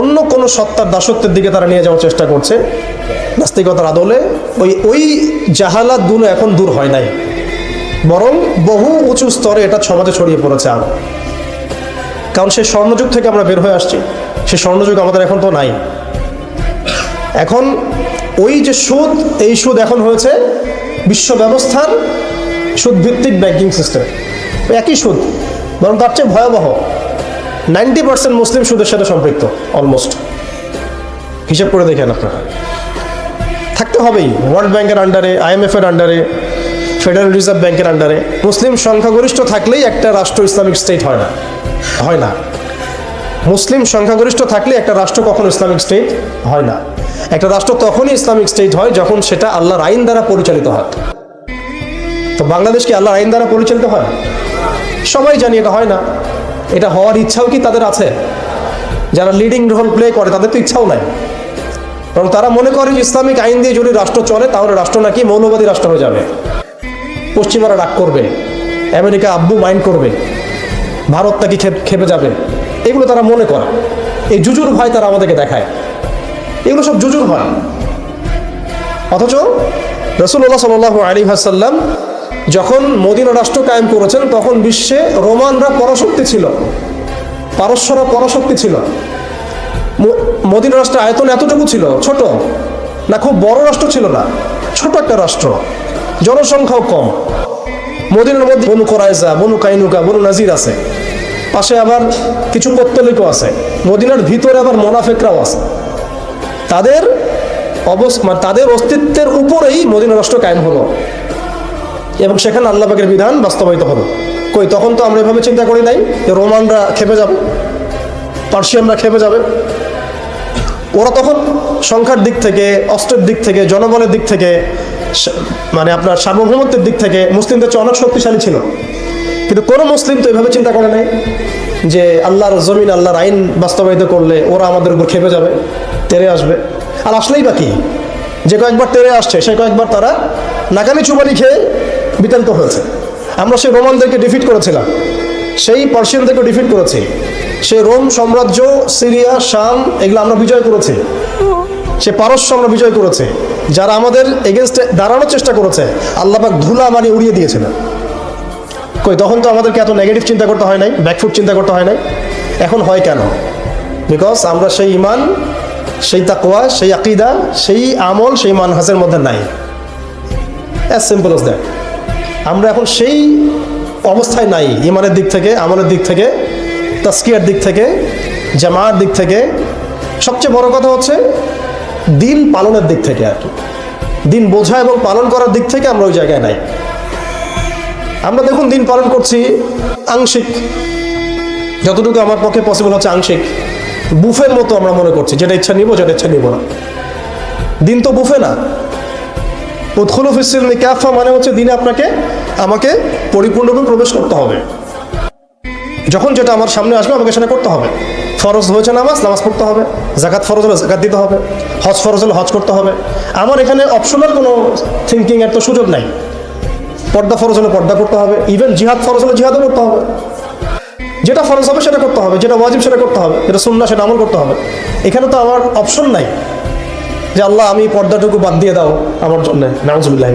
অন্য কোনো সত্তার দাসত্বের দিকে তারা নিয়ে যাওয়ার চেষ্টা করছে নাস্তিকতার আদলে। ওই জাহালাতগুলো এখন দূর হয় নাই, বরং বহু উঁচু স্তরে এটা সমাজে ছড়িয়ে পড়েছে আরো। কারণ সেই স্বর্ণযুগ থেকে আমরা বের হয়ে আসছি, সেই স্বর্ণযুগ আমাদের এখন তো নাই। এখন ওই যে সুদ, এই সুদ এখন হয়েছে বিশ্ব ব্যবস্থার সুদভিত্তিক ব্যাংকিং সিস্টেম। একই সুদ, বরং তার চেয়ে ভয়াবহ। 90% মুসলিম সুদের সাথে সম্পৃক্ত অলমোস্ট। হিসাব করে দেখেন আপনারা, থাকতে হবেই ওয়ার্ল্ড ব্যাংকের আন্ডারে, IMF এর আন্ডারে, ফেডারেল রিজার্ভ ব্যাংকের আন্ডারে। মুসলিম সংখ্যাগরিষ্ঠ থাকলেই একটা রাষ্ট্র ইসলামিক স্টেট হয় না, হয় না। মুসলিম সংখ্যাগরিষ্ঠ থাকলে একটা রাষ্ট্র কখনো ইসলামিক স্টেট হয় না। একটা রাষ্ট্র তখনই ইসলামিক স্টেট হয় যখন সেটা আল্লাহর আইন দ্বারা পরিচালিত হয়। তো বাংলাদেশ কি আল্লাহর আইন দ্বারা পরিচালিত হয়? সবাই জানি এটা হয় না। এটা হওয়ার ইচ্ছাও কি তাদের আছে? যারা লিডিং রোল প্লে করে তাদের তো ইচ্ছাও নাই, কারণ তারা মনে করে যে ইসলামিক আইন দিয়ে যদি রাষ্ট্র চলে তাহলে রাষ্ট্র নাকি মৌলবাদী রাষ্ট্র হয়ে যাবে, পশ্চিমারা রাগ করবে, আমেরিকা আব্বু মাইন্ড করবে, ভারত নাকি খেপে যাবে। এগুলো তারা মনে করে, এই জুজুর ভয় তারা আমাদেরকে দেখায়। এগুলো সব জুজুর ভয়। অথচ রাসূলুল্লাহ সাল্লাল্লাহু আলাইহি ওয়াসাল্লাম যখন মদিনা রাষ্ট্র কায়েম করেছেন তখন বিশ্বে রোমানরা পরাশক্তি ছিল, পারস্যরা পরাশক্তি ছিল। মদিনা রাষ্ট্রের আয়তন এতটুকু ছিল, ছোট না, খুব বড় রাষ্ট্র ছিল না, ছোট একটা রাষ্ট্র, জনসংখ্যাও কম। মদিনার মধ্যে বনু কোরাইজা, বনু কাইনুকা, বনু নাজির আছে, পাশে আবার কিছু পত্তলিকও আছে। মদিনার ভিতরে আবার মোনাফেকরাও আছে। তাদের তাদের অস্তিত্বের উপরেই মদিনা রাষ্ট্র কায়েম হলো এবং সেখানে আল্লাহ পাকের বিধান বাস্তবায়িত হলো। কই তখন তো আমরা এভাবে চিন্তা করি নাই যে রোমানরা খেপে যাবে, পার্সিয়ানরা খেপে যাবে। ওরা তখন সংখ্যার দিক থেকে, অস্ত্রের দিক থেকে, জনবলের দিক থেকে, মানে আপনার সার্বভৌমত্বের দিক থেকে মুসলিমদের চেয়ে অনেক শক্তিশালী ছিল। কিন্তু কোনো মুসলিম তো এভাবে চিন্তা করে নাই যে আল্লাহর জমিন, আল্লাহর আইন বাস্তবায়িত করলে ওরা আমাদের উপর খেপে যাবে, তেরে আসবে। আর আসলেই বাকি যে কয়েকবার তেরে আসছে সে কয়েকবার তারা নাকানি চুবানি খেয়ে বিতাড়িত হয়েছে। আমরা সেই রোমানদেরকে ডিফিট করেছিলাম, সেই পার্সিয়ানদেরকে ডিফিট করেছি, সেই রোম সাম্রাজ্য, সিরিয়া, শাম, এগুলো আমরা বিজয় করেছি। সে পারস্য আমরা বিজয় করেছি। যারা আমাদের এগেনস্টে দাঁড়ানোর চেষ্টা করেছে আল্লাহ পাক ধুলা মারি উড়িয়ে দিয়েছিলেন। কই তখন তো আমাদেরকে এত নেগেটিভ চিন্তা করতে হয় নাই, ব্যাকফুট চিন্তা করতে হয় নাই। এখন হয় কেন? বিকজ আমরা সেই ইমান, সেই তাকওয়া, সেই আকীদা, সেই আমল, সেই মানহাজের মধ্যে নাই। As simple as that. আমরা এখন সেই অবস্থায় নাই, ইমানের দিক থেকে, আমলের দিক থেকে, তাসকিয়ার দিক থেকে, জামার দিক থেকে। সবচেয়ে বড় কথা হচ্ছে দিন পালনের দিক থেকে, আর কি দিন বোঝা এবং পালন করার দিক থেকে আমরা ওই জায়গায় নাই। আমরা দেখুন দিন পালন করছি আংশিক, যতটুকু আমার পক্ষে পসিবল হচ্ছে আংশিক, বুফের মতো আমরা মনে করছি, যেটা ইচ্ছা নিব, যেটা ইচ্ছা নিব না। দিন তো বুফে না। উদখুলু ফিস-সিলমি কাফা মানে হচ্ছে দিনে আমাকে পরিপূর্ণরূপে প্রবেশ করতে হবে। যখন যেটা আমার সামনে আসবে আমাকে সেটা করতে হবে। ফরজ হয়েছে নামাজ পড়তে হবে, যাকাত ফরজ হলে যাকাত দিতে হবে, হজ ফরজ হলে হজ করতে হবে। আমার এখানে অপশনাল কোনো থিঙ্কিং এর তো সুযোগ নাই। পর্দা ফরজ হলে পর্দা করতে হবে, ইভেন জিহাদ ফরজ হলে জিহাদও করতে হবে। যেটা ফরজ হবে সেটা করতে হবে, যেটা ওয়াজিব সেটা করতে হবে, যেটা সুন্নাহ সেটা আমল করতে হবে। এখানে তো আমার অপশন নাই যে আল্লাহ আমি পর্দাটুকু বাদ দিয়ে দাও আমার জন্য, নাউজুবিল্লাহ,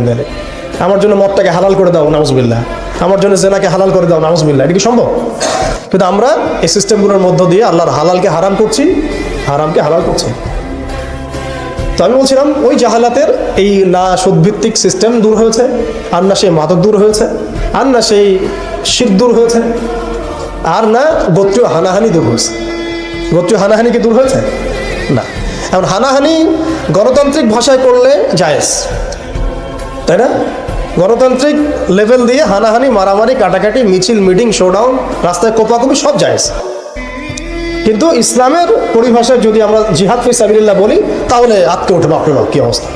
আমার জন্য মদটাকে হালাল করে দাও, নাউজুবিল্লাহ, আমার জন্য জেনাকে হালাল করে দাও, নাউজুবিল্লাহ। এটা কি সম্ভব? কিন্তু আমরা এই সিস্টেমগুলোর মধ্য দিয়ে আল্লাহর হালালকে হারাম করছি, হারামকে হালাল করছি। তো আমি বলছিলাম ওই জাহালাতের এই না সুদভিত্তিক সিস্টেম দূর হয়েছে, আর না সেই মাদক দূর হয়েছে, আর না সেই শিরক দূর হয়েছে, আর না গোত্রীয় হানাহানি দূর হয়েছে। গোত্রীয় হানাহানি কি দূর হয়েছে? না। এখন হানাহানি গণতান্ত্রিক ভাষায় করলে জায়েজ, তাই না? গণতান্ত্রিক লেভেল দিয়ে হানাহানি, মারামারি, কাটাকাটি, মিছিল, মিটিং, শোডাউন, রাস্তায় কোপাকুপি সব জায়েজ। কিন্তু ইসলামের পরিভাষায় যদি আমরা জিহাদ ফি সাবিলিল্লাহ বলি তাহলে আটকে ওঠে, বাপরে বাপ কি অবস্থা।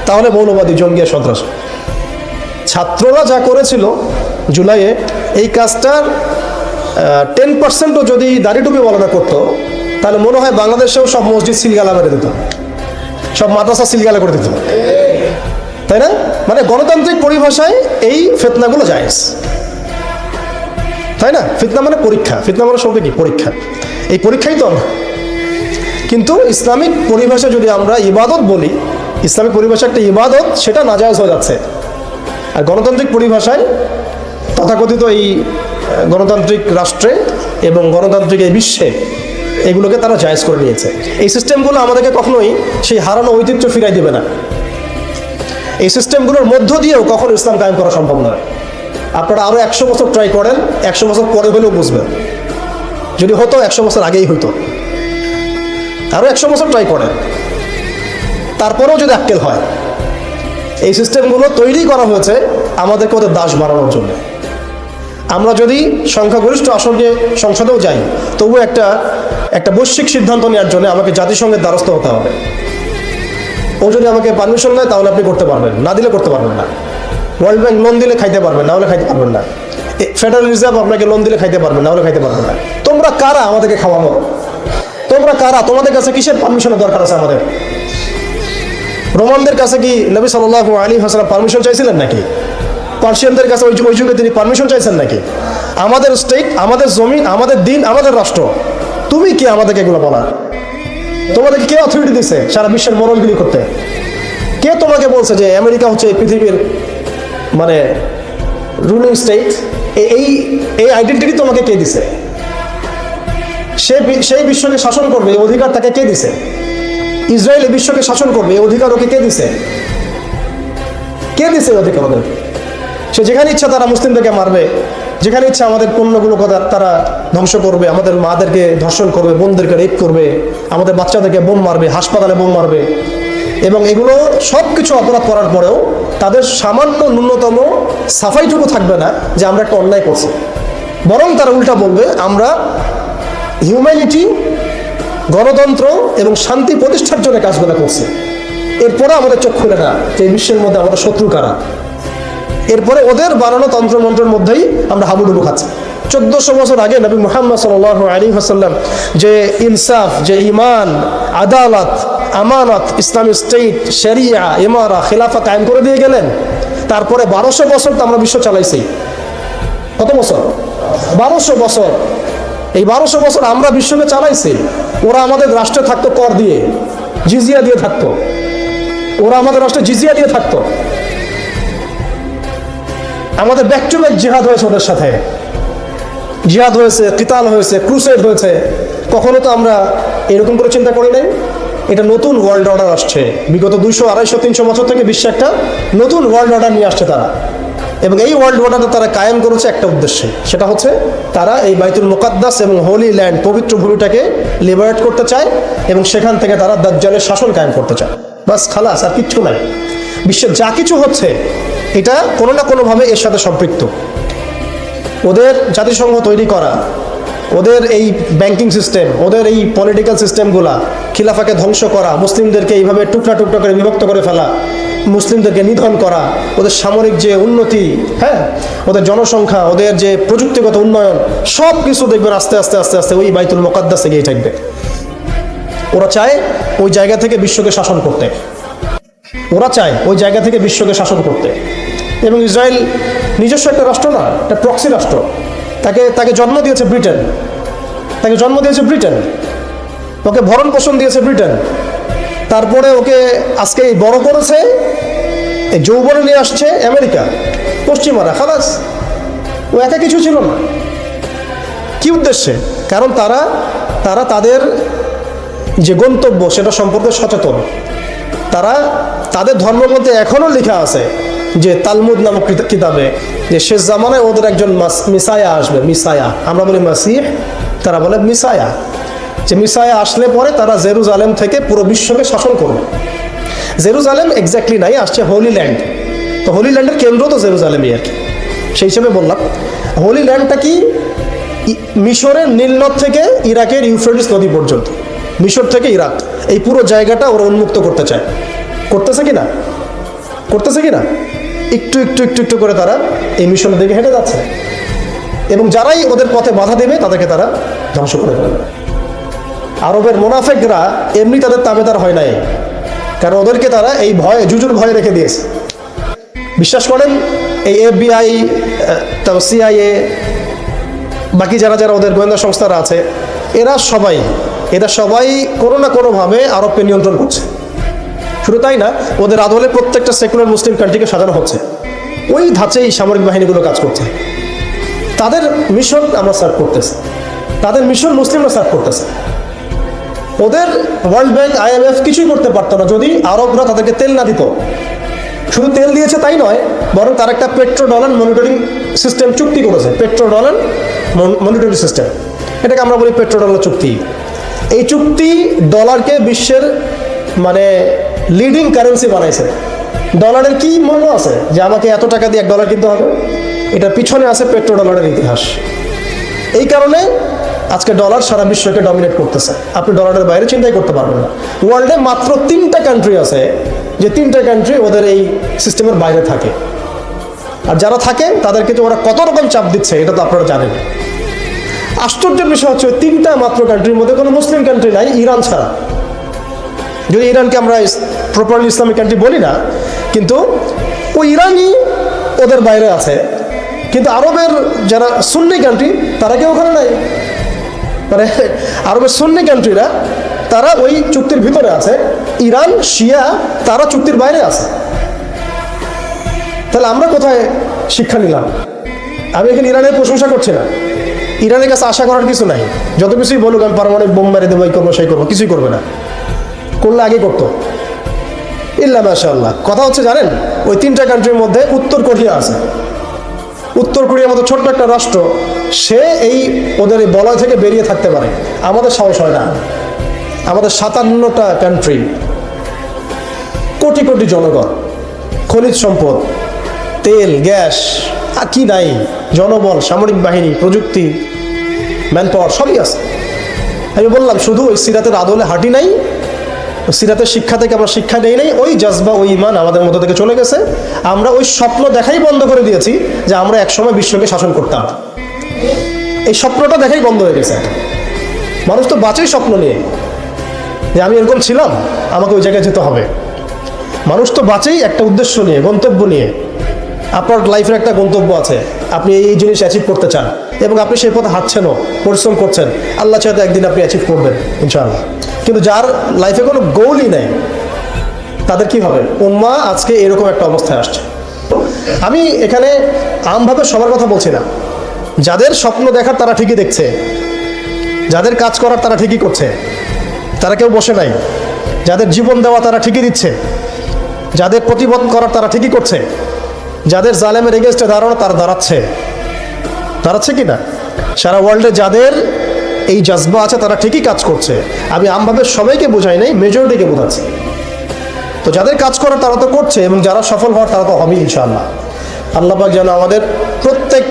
তাহলে মৌলবাদী, জঙ্গি, সন্ত্রাস। ছাত্ররা যা করেছিল জুলাইয়ে, এই কাজটার 10%ও যদি দাড়ি টুপি পালন করতো, তাহলে মনে হয় বাংলাদেশেও সব মসজিদ সিলগালা মেরে দিত, সব মাদ্রাসা সিলগালা করে দিত, তাই না? মানে গণতান্ত্রিক পরিভাষায় এই ফিতনাগুলো জায়েজ, তাই না? ফিতনা মানে পরীক্ষা, ফিতনা মানে সবই কি পরীক্ষা, এই পরীক্ষাই তো আমরা। কিন্তু ইসলামিক পরিভাষা যদি আমরা ইবাদত বলি, ইসলামিক পরিভাষা একটা ইবাদত, সেটা নাজায়েজ হয়ে যাচ্ছে। আর গণতান্ত্রিক পরিভাষায় তথাকথিত এই গণতান্ত্রিক রাষ্ট্রে এবং গণতান্ত্রিক এই বিশ্বে এগুলোকে তারা জায়েজ করে নিয়েছে। এই সিস্টেমগুলো আমাদেরকে কখনোই সেই হারানো ঐতিহ্য ফিরাই দেবে না। এই সিস্টেমগুলোর মধ্য দিয়েও কখনো ইসলাম কায়েম করা সম্ভব নয়। আপনারা আরও 100 বছর ট্রাই করেন, 100 বছর পরে হলেও বুঝবেন। যদি হতো 100 বছর আগেই হইতো। আরও 100 বছর ট্রাই করেন, তারপরেও যদি আক্কেল হয়। এই সিস্টেমগুলো তৈরি করা হয়েছে আমাদেরকে ওদের দাস বানানোর জন্য। আমরা যদি সংখ্যাগরিষ্ঠ আসন নিয়ে সংসদেও যাই, তবুও একটা বৈশ্বিক সিদ্ধান্ত নেওয়ার জন্য আমাকে জাতিসংঘের দ্বারস্থ হতে হবে। ও যদি আমাকে পারমিশন দেয় তাহলে আপনি করতে পারবেন, না দিলে করতে পারবেন না। ওয়ার্ল্ড ব্যাংক লোন দিলে খাইতে পারবেন, না হলে খাইতে পারবেন না। ফেডারেল রিজার্ভ আপনাকে লোন দিলে খাইতে পারবেন, না হলে খাইতে পারবেন না। তোমরা কারা আমাদেরকে খাওয়ানো? তোমরা কারা? তোমাদের কাছে কিসের পারমিশনের দরকার আছে আমাদের? রোমানদের কাছে কি নবী সাল্লাল্লাহু আলাইহি ওয়াসাল্লাম পারমিশন চাইছিলেন নাকি? পার্সিয়ানদের কাছে ওই যুগে তিনি পারমিশন চাইছেন নাকি? আমাদের স্টেট, আমাদের জমি, আমাদের দিন, আমাদের রাষ্ট্র, তুমি কি আমাদেরকে এগুলো বলার? তোমাদেরকে কে অথরিটি দিছে সারা বিশ্বের মরণগিরি করতে? কে তোমাকে বলছে যে আমেরিকা হচ্ছে পৃথিবীর মানে রুলিং স্টেট? এই আইডেন্টিটি তোমাকে কে দিছে? সেই বিশ্বকে শাসন করবে এই অধিকার তাকে কে দিছে? ইসরায়েল এই বিশ্বকে শাসন করবে এই অধিকার ওকে কে দিছে? কে দিছে এই অধিকার ওদেরকে? সে যেখানে ইচ্ছা তারা মুসলিমদেরকে মারবে, যেখানে ইচ্ছা আমাদের পণ্যগুলো তারা ধ্বংস করবে, আমাদের মাদেরকে ধর্ষণ করবে, বোনদেরকে রেপ করবে, আমাদের বাচ্চাদেরকে বোম মারবে, হাসপাতালে বোম মারবে। এবং এগুলো সব কিছু অপরাধ করার পরেও তাদের সামান্য ন্যূনতম সাফাইটুকু থাকবে না যে আমরা একটা অন্যায় করছি। বরং তারা উল্টা বলবে আমরা হিউম্যানিটি, গণতন্ত্র এবং শান্তি প্রতিষ্ঠার জন্য কাজগুলো করছি। এরপরে আমাদের চোখ খুলে না যে এই বিশ্বের মধ্যে আমাদের শত্রু কারা। এরপরে ওদের বানানো তন্ত্রমন্ত্রের মধ্যেই আমরা হাবুডুবু খাচ্ছি। 1400 বছর আগে নবী মুহাম্মদ সাল্লাল্লাহু আলাইহি ওয়াসাল্লাম যে ইনসাফ, যে ঈমান, আদালত, আমানত, ইসলামিক স্টেট, শরিয়া, ইমারা, খিলাফা কায়েম করে দিয়ে গেলেন। তারপরে 1200 বছর তো আমরা বিশ্ব চালাইছি। কত বছর? 1200 বছর। এই 1200 বছর আমরা বিশ্বকে চালাইছি। ওরা আমাদের রাষ্ট্রে থাকতো কর দিয়ে, জিজিয়া দিয়ে থাকতো। ওরা আমাদের রাষ্ট্রে জিজিয়া দিয়ে থাকতো। আমাদের ব্যাক টু ব্যাক জিহাদ হয়েছে ওদের সাথে, জিহাদ হয়েছে, কিতাল হয়েছে, ক্রুসেড হয়েছে। কখনো তো আমরা এরকম করে চিন্তা করি নাই। এটা নতুন ওয়ার্ল্ড অর্ডার আসছে। বিগত 200, 250, 300 বছর থেকে বিশ্বে একটা নতুন ওয়ার্ল্ড অর্ডার নিয়ে আসছে তারা। এবং এই ওয়ার্ল্ড অর্ডারটা তারা কায়েম করেছে একটা উদ্দেশ্যে, সেটা হচ্ছে তারা এই বাইতুল মুকাদ্দাস এবং হোলি ল্যান্ড, পবিত্র ভূমিটাকে লিবারেট করতে চায় এবং সেখান থেকে তারা দাজ্জালের শাসন কায়েম করতে চায়। বাস, খালাস, আর কিচ্ছু নাই। বিশ্বের যা কিছু হচ্ছে এটা কোনো না কোনোভাবে এর সাথে সম্পৃক্ত। ওদের জাতিসংঘ তৈরি করা, ওদের এই ব্যাংকিং সিস্টেম, ওদের এই পলিটিক্যাল সিস্টেমগুলা, খিলাফাকে ধ্বংস করা, মুসলিমদেরকে এইভাবে টুকরা টুকরা করে বিভক্ত করে ফেলা, মুসলিমদেরকে নিধন করা, ওদের সামরিক যে উন্নতি, হ্যাঁ, ওদের জনসংখ্যা, ওদের যে প্রযুক্তিগত উন্নয়ন, সব কিছু দেখবেন আস্তে আস্তে আস্তে আস্তে ওই বাইতুল মুকাদ্দাসে গিয়ে থাকবে। ওরা চায় ওই জায়গা থেকে বিশ্বকে শাসন করতে। ওরা চায় ওই জায়গা থেকে বিশ্বকে শাসন করতে। এবং ইসরায়েল নিজস্ব একটা রাষ্ট্র না, একটা প্রক্সি রাষ্ট্র। তাকে জন্ম দিয়েছে ব্রিটেন, তাকে জন্ম দিয়েছে ব্রিটেন, ওকে ভরণ পোষণ দিয়েছে ব্রিটেন। তারপরে ওকে আজকে বড় করেছে, এই যৌবনে নিয়ে আসছে আমেরিকা, পশ্চিমারা। খালাস, ও একা কিছু ছিল না। কি উদ্দেশ্যে? কারণ তারা তাদের যে গন্তব্য সেটা সম্পর্কে সচেতন। তাদের ধর্মের মধ্যে এখনো লেখা আছে যে তালমুদ নামক কিতাবে যে শেষ জামানায় ওদের একজন মিসায়া আসবে। মিসায়া, আমরা বলি মাসিহ, তারা বলে মিসায়া। যে মিসায়া আসলে পরে তারা জেরুজালেম থেকে পুরো বিশ্বকে শাসন করবে। জেরুজালেম এক্স্যাক্টলি নাই, আসছে হোলি ল্যান্ড। তো হোলি ল্যান্ডের কেন্দ্র তো জেরুজালেমই আর কি। সেই হিসেবে বললাম হোলি ল্যান্ডটা কি মিশরের নীলনদ থেকে ইরাকের ইউফ্রেটিস নদী পর্যন্ত, মিশর থেকে ইরাক, এই পুরো জায়গাটা ওরা উন্মুক্ত করতে চায়। করতেছে কি না? করতেছে কি না? একটু একটু একটু একটু করে তারা এই মিশনের দিকে হেঁটে যাচ্ছে। এবং যারাই ওদের পথে বাধা দেবে তাদেরকে তারা ধ্বংস করে ফেলবে। আরবের মুনাফিকরা এমনি তাদের তাবেদার হয় নাই, কারণ ওদেরকে তারা এই ভয়ে, জুজুর ভয়ে রেখে দিয়েছে। বিশ্বাস করেন এই FBI, CIA, বাকি যারা যারা ওদের গোয়েন্দা সংস্থারা আছে, এরা সবাই কোনো না কোনোভাবে আরবকে নিয়ন্ত্রণ করছে। শুধু তাই না, ওদের আদলে প্রত্যেকটা সেকুলার মুসলিম কান্ট্রিকে সাজানো হচ্ছে। ওই ধাঁচেই সামরিক বাহিনীগুলো কাজ করছে। তাদের মিশন আমরা সার্ভ করতেছি, তাদের মিশন মুসলিমরা সার্ভ করতেছে। ওদের ওয়ার্ল্ড ব্যাংক, IMF কিছুই করতে পারতো না যদি আরবরা তাদেরকে তেল না দিত। শুধু তেল দিয়েছে তাই নয়, বরং তার একটা পেট্রো ডলার মনিটরিং সিস্টেম চুক্তি করেছে। পেট্রো ডলার মনিটরিং সিস্টেম, এটাকে আমরা বলি পেট্রো ডলার চুক্তি। এই চুক্তি ডলারকে বিশ্বের লিডিং কারেন্সি বানাইছে। ডলারের কি মূল্য আছে যে আমাকে এত টাকা দিয়ে $1 কিনতে হবে? এটার পিছনে আছে পেট্রো ডলারের ইতিহাস। এই কারণে আজকে ডলার সারা বিশ্বকে ডমিনেট করতেছে। আপনি ডলারের বাইরে চিন্তাই করতে পারবেন না। ওয়ার্ল্ডে মাত্র 3টা কান্ট্রি আছে যে 3টা কান্ট্রি ওদের এই সিস্টেমের বাইরে থাকে। আর যারা থাকেন তাদেরকে যে ওরা কত রকম চাপ দিচ্ছে এটা তো আপনারা জানেন। আশ্চর্যের বিষয় হচ্ছে 3টা মাত্র কান্ট্রির মধ্যে কোনো মুসলিম কান্ট্রি নাই, ইরান ছাড়া। যদি ইরানকে আমরা প্রপারলি ইসলামিক কান্ট্রি বলি না, কিন্তু ওই ইরানই ওদের বাইরে আছে। কিন্তু আরবের যারা সুন্নি কান্ট্রি তারা কেউ ওখানে নাই। আরবের সুন্নি কান্ট্রিরা তারা ওই চুক্তির ভিতরে আছে। ইরান, শিয়া তারা চুক্তির বাইরে আছে। তাহলে আমরা কোথায় শিক্ষা নিলাম? আমি এখানে ইরানের প্রশংসা করছি না, ইরানের কাছে আশা করার কিছু নাই। যত কিছুই বলুক আমি পারমাণবিক বোম মেরে দেবো, এই করবো সেই করবো, কিছুই করবে না। করলে আগে করতো, ইল্লা মাশাআল্লাহ। কথা হচ্ছে জানেন, ওই 3টা কান্ট্রির মধ্যে উত্তর কোরিয়া আছে। উত্তর কোরিয়ার মতো ছোট্ট একটা রাষ্ট্র, সে এই ওদের এই বলয় থেকে বেরিয়ে থাকতে পারে। আমাদের সাহস হয় না। আমাদের 57টা কান্ট্রি, কোটি কোটি জনগণ, খনিজ সম্পদ, তেল, গ্যাস, আর কি নাই, জনবল, সামরিক বাহিনী, প্রযুক্তি, ম্যান পাওয়ার সবই আছে। আমি বললাম শুধু ওই সিরাতের আদলে হাঁটি নাই, সিরাতের শিক্ষা থেকে আমরা শিক্ষা নেই নাই। ওই জজবা, ওই ইমান আমাদের মধ্যে থেকে চলে গেছে। আমরা ওই স্বপ্ন দেখাই বন্ধ করে দিয়েছি যে আমরা একসময় বিশ্বকে শাসন করতাম। এই স্বপ্নটা দেখাই বন্ধ হয়ে গেছে। মানুষ তো বাঁচেই স্বপ্ন নিয়ে যে আমি এরকম ছিলাম, আমাকে ওই জায়গায় যেতে হবে। মানুষ তো বাঁচেই একটা উদ্দেশ্য নিয়ে, গন্তব্য নিয়ে। আপনার লাইফের একটা গন্তব্য আছে, আপনি এই জিনিস অ্যাচিভ করতে চান এবং আপনি সেই পথে হাঁটছেনও, পরিশ্রম করছেন। আল্লাহ চাইতে একদিন আপনি অ্যাচিভ করবেন ইনশাআল্লাহ। কিন্তু যার লাইফে কোনো গোলই নেই, তাদের কি হবে? উম্মাহ আজকে এরকম একটা অবস্থায় আসছে। আমি এখানে আমভাবে সবার কথা বলছি না। যাদের স্বপ্ন দেখার তারা ঠিকই দেখছে, যাদের কাজ করার তারা ঠিকই করছে, তারা কেউ বসে নাই। যাদের জীবন দেওয়া তারা ঠিকই দিচ্ছে, যাদের প্রতিবাদ করার তারা ঠিকই করছে, যাদের জালেমের এগেনস্টে দাঁড়ানো তারা দাঁড়াচ্ছে কি না? সারা ওয়ার্ল্ডে যাদের এই জজবা আছে তারা ঠিকই কাজ করছে। আমি আমভাবে সবাইকে বোঝাই নাই, মেজরিটিকে বোঝাচ্ছি। তো যাদের কাজ করার তারা তো করছে, এবং যারা সফল হওয়ার তারা তো হবেই ইনশাআল্লাহ। আল্লাহ পাক যেন আমাদের প্রত্যেক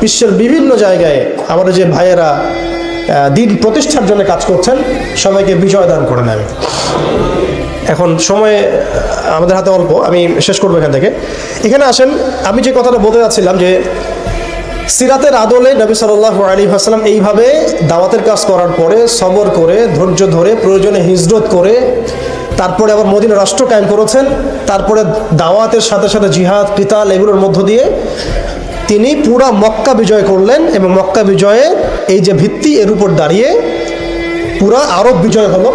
বিশ্বের বিভিন্ন জায়গায় আমাদের যে ভাইয়েরা দিন প্রতিষ্ঠার জন্য কাজ করছেন, সবাইকে বিজয় দান করে নেন। এখন সময় আমাদের হাতে অল্প, আমি শেষ করবো এখান থেকে। এখানে আসেন, আমি যে কথাটা বলতে যাচ্ছিলাম যে সিরাতের আদলে নবী সাল্লাল্লাহু আলাইহি ওয়াসাল্লাম এইভাবে দাওয়াতের কাজ করার পরে সবর করে, ধৈর্য ধরে, প্রয়োজনে হিজরত করে, তারপরে আবার মদিনা রাষ্ট্র কায়েম করেছেন। তারপরে দাওয়াতের সাথে সাথে জিহাদ, কিতাল, এগুলোর মধ্য দিয়ে তিনি পুরা মক্কা বিজয় করলেন। এবং মক্কা বিজয়ে এই যে ভিত্তি, এর উপর দাঁড়িয়ে পুরা আরব বিজয় হলো।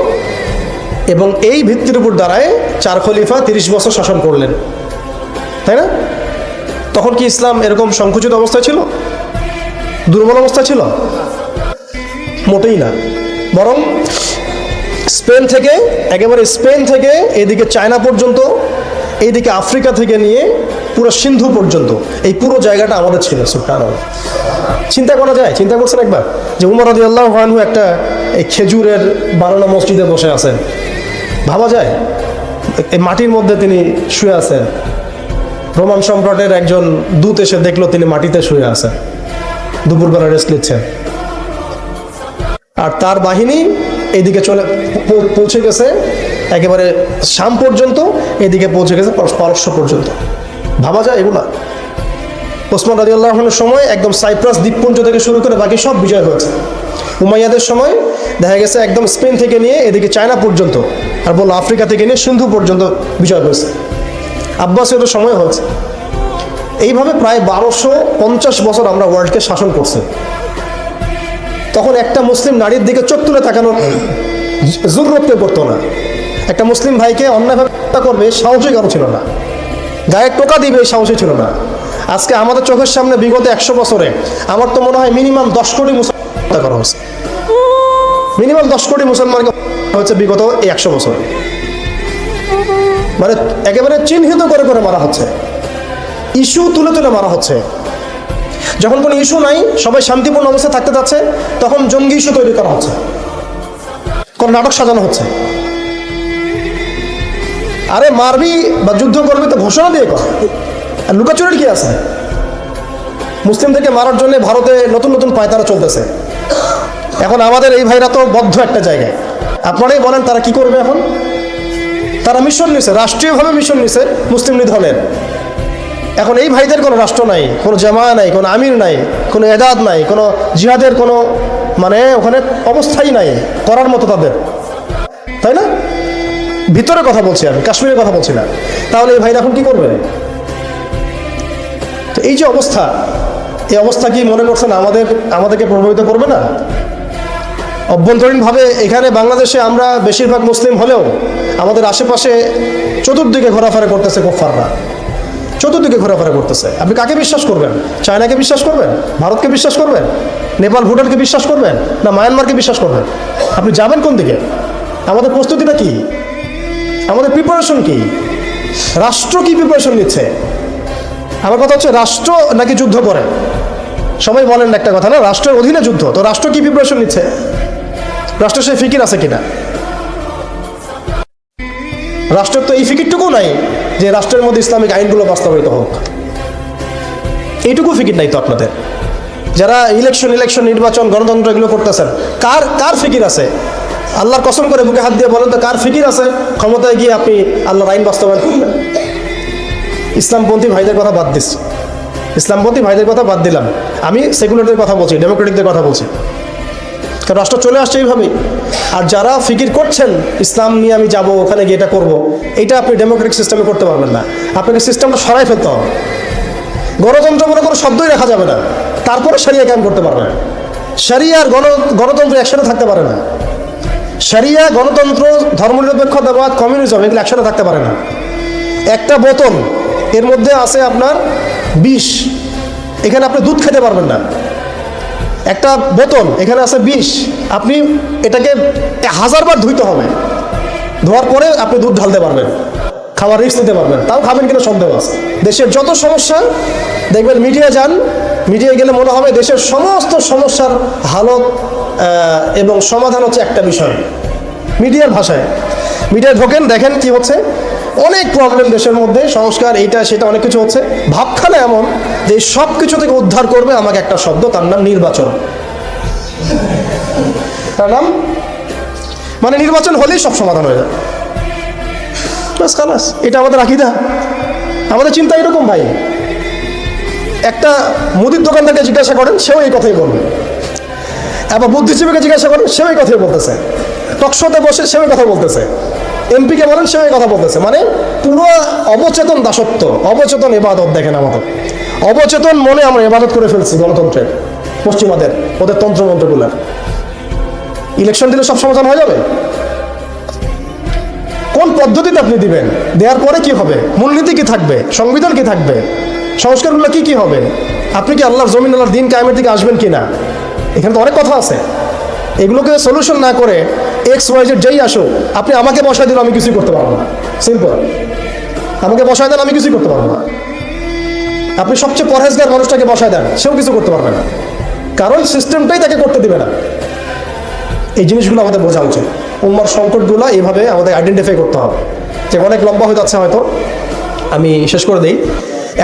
এবং এই ভিত্তির উপর দাঁড়ায় 4 খলিফা 30 বছর শাসন করলেন, তাই না? তখন কি ইসলাম এরকম সংকুচিত অবস্থায় ছিল, দুর্বল অবস্থায় ছিল? মোটেই না। বরং স্পেন থেকে এদিকে চায়না পর্যন্ত, এইদিকে আফ্রিকা থেকে নিয়ে পুরো সিন্ধু পর্যন্ত এই পুরো জায়গাটা আমাদের ছিল। সুবহানাল্লাহ। চিন্তা করা যায়? চিন্তা করছেন একবার যে উমর রাদিয়াল্লাহু আনহু একটা এই খেজুরের বানানো মসজিদে বসে আছেন? ভাবা যায়? এই মাটির মধ্যে তিনি শুয়ে আছেন। রোমান সম্রাটের একজন দূত এসে দেখলো তিনি মাটিতে শুয়ে আছেন, দুপুরবেলা রেস্ট নিচ্ছেন। আর তার বাহিনী এইদিকে পৌঁছে গেছে একেবারে শাম পর্যন্ত, এদিকে পৌঁছে গেছে পারস্য পর্যন্ত। ভাবা যায় এগুলা? ওসমান রাদিয়াল্লাহু আনহুর সময় একদম সাইপ্রাস দ্বীপপুঞ্জ থেকে শুরু করে বাকি সব বিজয় হয়েছে। উমাইয়াদের সময় দেখা গেছে একদম স্পেন থেকে নিয়ে এদিকে চায়না পর্যন্ত, আর বললো আফ্রিকা থেকে নিয়ে সিন্ধু পর্যন্ত বিজয় হয়েছে। আব্বাসীয়দের সময় হয়েছে। এইভাবে প্রায় 1250 বছর আমরা ওয়ার্ল্ডকে শাসন করছি। তখন একটা মুসলিম নারীর দিকে চোখ তুলে তাকানোর জরুরত কেউ করতো না। একটা মুসলিম ভাইকে অন্যায়ভাবে হত্যা করবে সাহসী কারো ছিল না, গায়ে টোকা দিবে সাহসী ছিল না। আজকে আমাদের চোখের সামনে বিগত 100 বছরে আমার তো মনে হয় মিনিমাম 10 কোটি মুসলমান হত্যা করা হয়েছে। মিনিমাম 10 কোটি মুসলমানকে হচ্ছে বিগত এই 100 বছরে, মানে একেবারে চিহ্নিত করে করে মারা হচ্ছে, ইস্যু তুলে তুলে মারা হচ্ছে। যখন কোনো ইস্যু নাই, সবাই শান্তিপূর্ণ অবস্থায় থাকতে যাচ্ছে, তখন জঙ্গি ইস্যু তৈরি করা হচ্ছে, কোন নাটক সাজানো হচ্ছে। আরে মারবি বা যুদ্ধ করবি তো ঘোষণা দিয়ে কর, আর লুকাচুরির কি আছে? মুসলিমদেরকে মারার জন্য ভারতে নতুন নতুন পায়তারা চলতেছে। এখন আমাদের এই ভাইরা তো বদ্ধ একটা জায়গায়। আপনারাই বলেন তারা কি করবে এখন? তারা মিশন নিছে, রাষ্ট্রীয়ভাবে মিশন নিছে মুসলিম নিধনের। এখন এই ভাইদের কোনো রাষ্ট্র নাই, কোনো জামায়া নাই, কোনো আমির নাই, কোনো এদাদ নাই, কোনো জিহাদের কোনো মানে ওখানে অবস্থাই নাই করার মতো তাদের, তাই না? ভিতরে কথা বলছি আমি, কাশ্মীরের কথা বলছি না। তাহলে এই ভাইরা এখন কি করবে? তো এই যে অবস্থা, এই অবস্থা কি মনে করছেন আমাদেরকে প্রভাবিত করবে না? অভ্যন্তরীণভাবে এখানে বাংলাদেশে আমরা বেশিরভাগ মুসলিম হলেও আমাদের আশেপাশে চতুর্দিকে ঘোরাফেরা করতেছে কুফফাররা, চতুর্দিকে ঘোরাফেরা করতেছে। আপনি কাকে বিশ্বাস করবেন? চায়নাকে বিশ্বাস করবেন? ভারতকে বিশ্বাস করবেন? নেপাল ভুটানকে বিশ্বাস করবেন? না মায়ানমারকে বিশ্বাস করবেন? আপনি যাবেন কোন দিকে? আমাদের প্রস্তুতিটা কি? আমাদের প্রিপারেশন কি? রাষ্ট্র কি প্রিপারেশন নিচ্ছে? আমার কথা হচ্ছে রাষ্ট্র নাকি যুদ্ধ করে? সবাই বলেন একটা কথা না, রাষ্ট্রের অধীনে যুদ্ধ। তো রাষ্ট্র কি প্রিপারেশন নিচ্ছে? রাষ্ট্রের সেই ফিকির আছে কিনা? রাষ্ট্রের তো এই ফিকিরটুকু নাই যে রাষ্ট্রের মধ্যে ইসলামিক আইনগুলো বাস্তবায়িত হোক। এইটুকু ফিকির নাই তো আপনাদের। যারা ইলেকশন নির্বাচন গণতন্ত্র এগুলো করতেছেন, কার ফিকির আছে? আল্লাহর কসম করে বুকে হাত দিয়ে বলেন তো কার ফিকির আছে ক্ষমতায় গিয়ে আপনি আল্লাহর আইন বাস্তবায়ন করবেন? ইসলামপন্থী ভাইদের কথা বাদ দিচ্ছি, ইসলামপন্থী ভাইদের কথা বাদ দিলাম, আমি সেকুলারদের কথা বলছি, ডেমোক্রেটিকদের কথা বলছি। কারণ রাষ্ট্র চলে আসছে এইভাবেই। আর যারা ফিকির করছেন ইসলাম নিয়ে আমি যাব, ওখানে গিয়ে এটা করবো, এটা আপনি ডেমোক্রেটিক সিস্টেমে করতে পারবেন না। আপনাকে সিস্টেমটা সরাই ফেলতে হবে। গণতন্ত্র বলে কোনো শব্দই রাখা যাবে না, তারপরে শরিয়া কায়েম করতে পারবে না। শরিয়া আর গণতন্ত্র একসাথে থাকতে পারে না। শরিয়া, গণতন্ত্র, ধর্মনিরপেক্ষতাবাদ, কমিউনিজম এগুলো একসাথে থাকতে পারে না। একটা বোতল, এর মধ্যে আছে আপনার বিষ, এখানে আপনি দুধ খেতে পারবেন না। একটা বোতল, এখানে আছে বিষ, আপনি এটাকে 1000 বার ধুইতে হবে, ধোয়ার পরে আপনি দুধ ঢালতে পারবেন, খাওয়ার রিস্ক নিতে পারবেন। তাও খাবেন কিনা সন্দেহ আছে। দেশের যত সমস্যা দেখবেন, মিডিয়া যান, মিডিয়ায় গেলে মনে হবে দেশের সমস্ত সমস্যার হালত এবং সমাধান হচ্ছে একটা বিষয়, মিডিয়ার ভাষায়। মিডিয়ায় ঢোকেন, দেখেন কি হচ্ছে, অনেক প্রবলেম দেশের মধ্যে, সংস্কার এইটা সেটা অনেক কিছু হচ্ছে। ভাবখানা এমন যে সব কিছু থেকে উদ্ধার করবে আমাকে একটা শব্দ, তার নাম নির্বাচন। তার নাম মানে নির্বাচন হলেই সব সমাধান হয়ে যায়, বাস খালাস। এটা আমাদের আকীদা, আমাদের চিন্তা এরকম ভাই। একটা মুদির দোকানদারকে জিজ্ঞাসা করেন, সেও এই কথাই বলবে। আবার বুদ্ধিজীবীকে জিজ্ঞাসা করেন, সেও এই কথাই বলতেছে। টকশোতে বসে সেও এই কথা বলতেছে। এমপিকে বলেন, সেও এই কথা বলতেছে। মানে পুরো অবচেতন দাসত্ব, অবচেতন ইবাদত। দেখেন আমাদের অবচেতন মনে আমরা ইবাদত করে ফেলছি গণতন্ত্রের, পশ্চিমাদের ওদের তন্ত্রমন্ত্রগুলার। ইলেকশন দিলে সব সমাধান হয়ে যাবে? কোন পদ্ধতিতে আপনি দিবেন? দেওয়ার পরে কি হবে? মূলনীতি কি থাকবে? সংবিধান কি থাকবে? সংস্কারগুলো কি হবে? আপনি কি আল্লাহর জমিন, আল্লাহর দিন কায়েমের দিকে আসবেন কিনা? এখানে তো অনেক কথা আছে। এগুলোকে সলিউশন না করে XYZ যেই আসো, আপনি আমাকে বসায় দিলে আমি কিছুই করতে পারবো না। সিম্পল, আমাকে বসায় দেন, আমি কিছুই করতে পারবো না। আপনি সবচেয়ে পরহেজগার মানুষটাকে বসায় দেন, সেও কিছু করতে পারবে না, কারণ সিস্টেমটাই তাকে করতে দিবে না। এই জিনিসগুলো আমাদের বোঝা উচিত। উম্মার সংকটগুলো এইভাবে আমাদের আইডেন্টিফাই করতে হবে। যে অনেক লম্বা হয়ে যাচ্ছে, হয়তো আমি শেষ করে দিই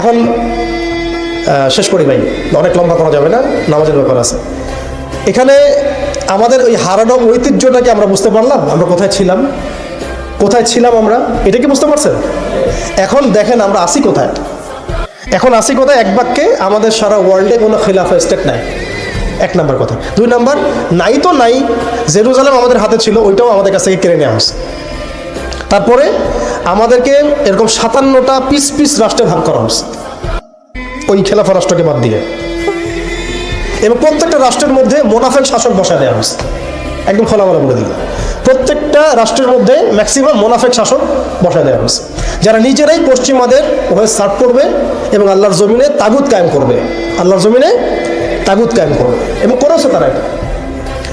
এখন। শেষ করি ভাই, অনেক লম্বা করা যাবে না, নামাজের ব্যাপার আছে। এখানে আমাদের ওই হারানো ঐতিহ্যটাকে আমরা বুঝতে পারলাম, আমরা কোথায় ছিলাম আমরা, এটা কি বুঝতে পারছেন? এখন দেখেন আমরা আসি কোথায়। এখন আসি কথা, এক বাক্যে আমাদের সারা ওয়ার্ল্ডে কোনো খিলাফা স্টেট নাই, এক নাম্বার কথা। দুই নাম্বার, নাই তো নাই, জেরুজালেম আমাদের হাতে ছিল, ওইটাও আমাদের কাছ থেকে কেড়ে নেওয়া হয়েছে। তারপরে আমাদেরকে এরকম 57টা পিস পিস রাষ্ট্রে ভাগ করা হয়েছে ওই খেলাফা রাষ্ট্রকে বাদ দিয়ে, এবং প্রত্যেকটা রাষ্ট্রের মধ্যে মোনাফেক শাসক বসায় দেওয়া হয়েছে। একদম খোলামেলা বলে দিল, প্রত্যেকটা রাষ্ট্রের মধ্যে ম্যাক্সিমাম মোনাফেক শাসক বসায় দেওয়া হয়েছে, যারা নিজেরাই পশ্চিমাদের ওভাবে সার্ভ করবে এবং আল্লাহর জমিনে তাগুত কায়েম করবে, আল্লাহর জমিনে তাগুত কায়েম করবে। এবং করেছে তারা এটা।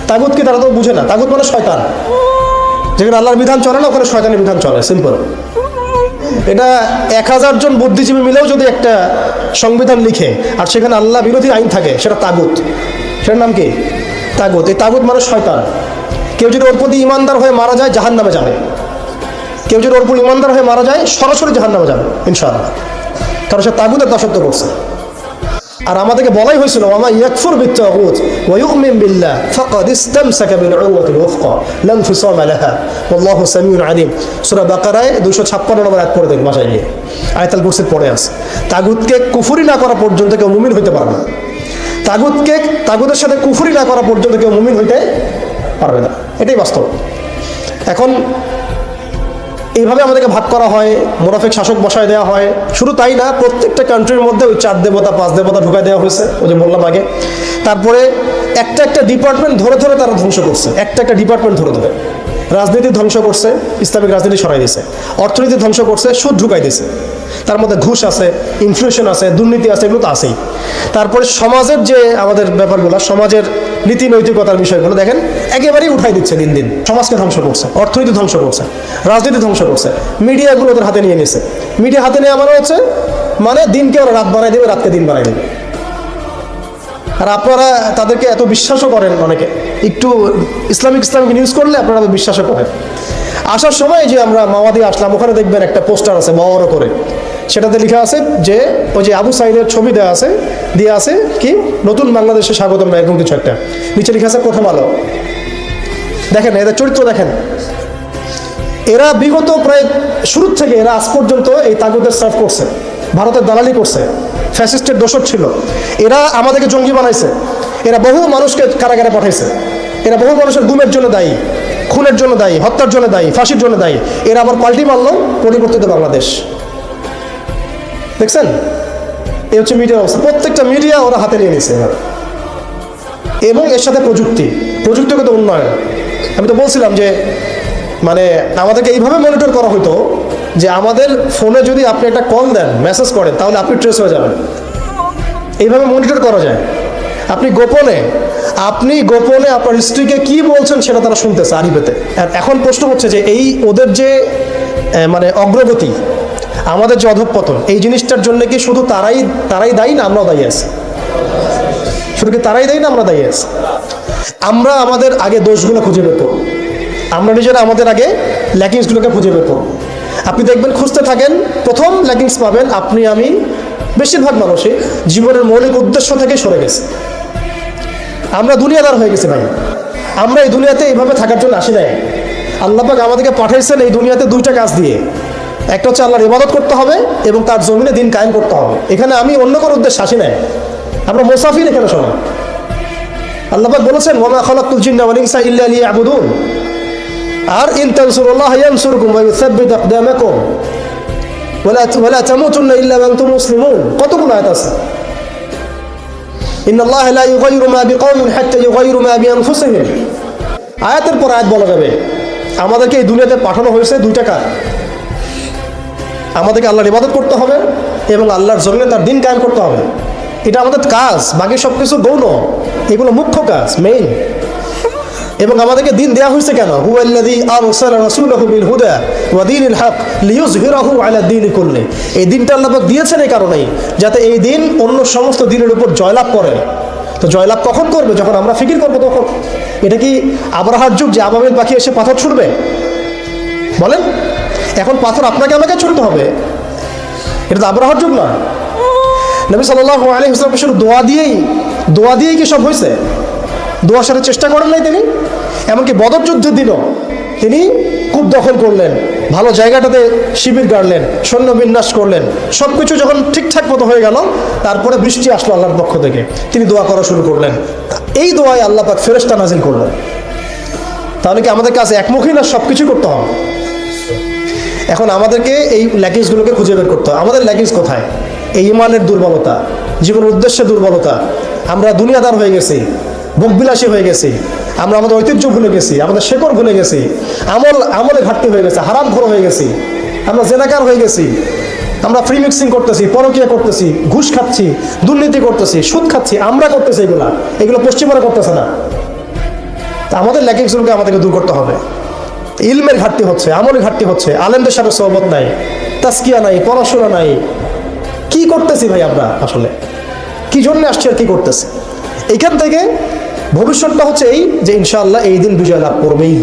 তাগুত কি তারা তো বুঝে না, তাগুত মানে শয়তান। যেখানে আল্লাহর বিধান চলে না, ওখানে শয়তানের বিধান চলে, সিম্পল। এটা 1000 জন বুদ্ধিজীবী মিলেও যদি একটা সংবিধান লিখে আর সেখানে আল্লাহ বিরোধী আইন থাকে, সেটা তাগুত। সেটার নাম কি? তাগুত। এই তাগুত মানে শয়তান। কেউ যদি ওর প্রতি ইমানদার হয়ে মারা যায়, জাহান্নামে যাবে। কেউ যদি ওর প্রতি ইমানদার হয়ে মারা যায়, সরাসরি জাহান্নামে যাবে ইনশাআল্লাহ, কারণ সে তাগুতের দাসত্ব করছে। আর আমাদেরকে বলাই হয়েছিল, ওয়া মা ইয়াকফুর বিত-তাগুত ওয়া ইউমিন বিল্লাহ ফাকাদ ইসতামসাকা বিল উরওয়াতিল ওয়ুসকা লা ইনফিসামা লাহা ওয়াল্লাহু সামিউন আলিম। সূরা বাকারায় 256 নম্বর আয়াত পড়ে দেখবেন বাসায় গিয়ে, আয়াতুল কুরসির পড়ে আছে। তাগুতকে কুফরি না করা পর্যন্ত কেউ মুমিন হইতে পারবে না। তাগুতের সাথে কুফরি না করা পর্যন্ত কেউ মুমিন হইতে পারবে না, এটাই বাস্তব। এখন এইভাবে আমাদেরকে ভাগ করা হয়, মোনাফেক শাসক বসায় দেওয়া হয়। শুধু তাই না, প্রত্যেকটা কান্ট্রির মধ্যে ওই 4 দেবতা 5 দেবতা ঢুকাই দেওয়া হয়েছে, ওই যে বললাম আগে। তারপরে একটা ডিপার্টমেন্ট ধরে ধরে তারা ধ্বংস করছে, একটা ডিপার্টমেন্ট ধরে ধরে। রাজনীতি ধ্বংস করছে, ইসলামিক রাজনীতি সরাই দিয়েছে। অর্থনীতি ধ্বংস করছে, সুদ ঢুকাই দিয়েছে। তার মধ্যে ঘুষ আছে, ইনফ্লেশন আছে, দুর্নীতি আছে, এগুলো তো আছেই। তারপরে সমাজের যে আমাদের ব্যাপারগুলো, সমাজের নীতি নৈতিকতার বিষয়গুলো দেখেন একেবারেই উঠাই দিচ্ছে দিন দিন। সমাজকে ধ্বংস করছে, অর্থনীতি ধ্বংস করছে, রাজনীতি ধ্বংস করছে, মিডিয়াগুলো ওদের হাতে নিয়ে নিয়েছে। মিডিয়া হাতে নেওয়া মানে হচ্ছে মানে দিনকে ওরা রাত বানাই দেবে, রাতকে দিন বানাই দেবে। আর আপনারা তাদেরকে এত বিশ্বাসও করেন, অনেকে একটু ইসলামিক নিউজ করলে আপনারা বিশ্বাসও করেন। আসার সময় যে আমরা মাওয়াদি আসলাম, ওখানে দেখবেন একটা পোস্টার আছে বড় করে, সেটাতে লেখা আছে যে ওই যে আবু সাইদের ছবি দেওয়া আছে, দিয়ে আছে কি নতুন বাংলাদেশে স্বাগতম না এরকম কিছু একটা, নিচে লেখা আছে প্রথম আলো। দেখেন এদের চরিত্র দেখেন, এরা বিগত প্রায় শুরু থেকে এরা আজ পর্যন্ত এই তাগুদের সার্ভ করছে, ভারতের দালালি করছে, ফ্যাসিস্টের দোসর ছিল। এরা আমাদেরকে জঙ্গি বানাইছে, এরা বহু মানুষকে কারাগারে পাঠাইছে, এরা বহু মানুষের গুমের জন্য দায়ী, খুনের জন্য দায়ী, হত্যার জন্য দায়ী, ফাঁসির জন্য দায়ী। এরা আবার পাল্টি মারলো পরিবর্তিত বাংলাদেশ। দেখছেন, এই হচ্ছে মিডিয়ার অবস্থা। প্রত্যেকটা মিডিয়া ওরা হাতে নিয়ে নিয়েছে এবং এর সাথে প্রযুক্তিগত উন্নয়ন। আমি তো বলছিলাম যে মানে আমাদেরকে এইভাবে মনিটর করা হতো যে আমাদের ফোনে যদি আপনি একটা কল দেন, মেসেজ করেন, তাহলে আপনি ট্রেস হয়ে যাবেন। এইভাবে মনিটর করা যায়। আপনি গোপনে আপনার স্ত্রীকে কি বলছেন সেটা তারা শুনতেছে আরিফেতে। এখন প্রশ্ন হচ্ছে যে এই ওদের যে মানে অগ্রগতি, আমাদের যে অধঃপতন, এই জিনিসটার জন্য কি শুধু তারাই দায়ী না আমরাও দায়ী আছি? শুধু কি তারাই দায়ী না আমরা দায়ী আছি? আমরা আমাদের আগে দোষগুলো খুঁজে বের করব, আমরা নিজেরা আমাদের আগে ল্যাকিংসগুলোকে খুঁজে বের করব। আপনি দেখবেন, খুঁজতে থাকেন, প্রথম ল্যাকিংস পাবেন আপনি, আমি, বেশিরভাগ মানুষই জীবনের মৌলিক উদ্দেশ্য থেকে সরে গেছে। আমরা দুনিয়াদার হয়ে গেছি ভাই। আমরা এই দুনিয়াতে এইভাবে থাকার জন্য আসি নাই। আল্লাহ পাক আমাদেরকে পাঠাইছেন এই দুনিয়াতে 2টা কাজ দিয়ে। একটা হচ্ছে আল্লাহর ইবাদত করতে হবে এবং তার জমিনে দিন কায়েম করতে হবে। এখানে আমি অন্য কোনো উদ্দেশ্যে আসি নাই, আমরা মুসাফির এখানে সবাই। আল্লাহ পাক বলেছেন, ওয়া মা খালাকতুল জিন্না ওয়াল ইনসা ইল্লা লিয়াবুদুন। আর ইন তানসুরুল্লাহ ইয়ানসুরকুম ওয়া ইউসাব্বিত আকদামাকুম ওয়ালা তামুতুন্না ইল্লা ওয়া আনতুম মুসলিমুন। কতগুলো আয়াত আছে। ইন্নাল্লাহা লা ইউগাইয়িরু মা বিকাওমিন হাত্তা ইউগাইয়িরু মা বিআনফুসিহিম। আয়াতের পর আয়াত বলা যাবে। আমাদেরকে এই দুনিয়াতে পাঠানো হয়েছে 2টা কাজ। আমাদেরকে আল্লাহর ইবাদত করতে হবে এবং আল্লাহর জমিনে তার দিন কায়েম করতে হবে। এটা আমাদের কাজ, বাকি সব কিছু গৌণ, এগুলো মুখ্য কাজ, মেইন। এবং আমাদেরকে দিন দেওয়া হয়েছে কেন? হুয়াল্লাযী আরসালা রাসূলাহু বিল হুদা ওয়া দীনিল হক লিইয়ুযহিরাহু আলা দীনি কুল্লি। এই দিনটা আল্লাহ পাক দিয়েছেন এই কারণেই, যাতে এই দিন অন্য সমস্ত দিনের উপর জয়লাভ করে। তো জয়লাভ কখন করবে? যখন আমরা ফিকির করবো তখন। এটা কি আবরাহার যুগ যে আবাবিল পাখি এসে পাথর ছুড়বে? বলেন, এখন পাথর আপনাকে আমাকে ছুড়তে হবে? এটা তো আবরাহার যুগ না। নবী সাল্লাল্লাহু আলাইহি ওয়াসাল্লাম শুধু দোয়া দিয়েই কি সব হয়েছে? দোয়ার সাথে চেষ্টা করেন নাই তিনি? এমনকি বদর যুদ্ধের দিনও তিনি কূপ দখল করলেন, ভালো জায়গাটাতে শিবির গাড়লেন, সৈন্য বিন্যাস করলেন, সব কিছু যখন ঠিকঠাক মতো হয়ে গেল, তারপরে বৃষ্টি আসলো আল্লাহর পক্ষ থেকে, তিনি দোয়া করা শুরু করলেন। এই দোয়ায় আল্লাহ পাক ফেরেশতা নাজিল করলেন। তাহলে কি আমাদের কাছে একমুখী না সব কিছু করতে হবে? এখন আমাদেরকে এই ল্যাকিংসগুলোকে খুঁজে বের করতে হবে। আমাদের ল্যাকিংস কোথায়? এই ইমানের দুর্বলতা, জীবনের উদ্দেশ্যে দুর্বলতা। আমরা দুনিয়াদার হয়ে গেছি, ভোগবিলাসী হয়ে গেছি, আমরা আমাদের ঐতিহ্য ভুলে গেছি, আমাদের শেকড় ভুলে গেছি, আমলে ঘাটতি হয়ে গেছে, হারাম খোর হয়ে গেছি, আমরা জেনাকার হয়ে গেছি, আমরা ফ্রি মিক্সিং করতেছি, পরকীয়া করতেছি, ঘুষ খাচ্ছি, দুর্নীতি করতেছি, সুদ খাচ্ছি, আমরা করতেছি। এগুলো পশ্চিমারা করতেছে না। তা আমাদের ল্যাকিংসগুলোকে আমাদেরকে দূর করতে হবে। ইলমের ঘাটতি হচ্ছে, আমলের ঘাটতি হচ্ছে, আলেমদের সাথে সহবত নাই, তাসকিয়া নাই, পড়াশোনা নাই। কি করতেছি ভাই আমরা? আসলে কি জন্য আসছি আর কি করতেছি? এইখান থেকে ভবিষ্যৎটা হচ্ছে এই যে ইনশাআল্লাহ এই দিন বিজয় লাভ করবেই।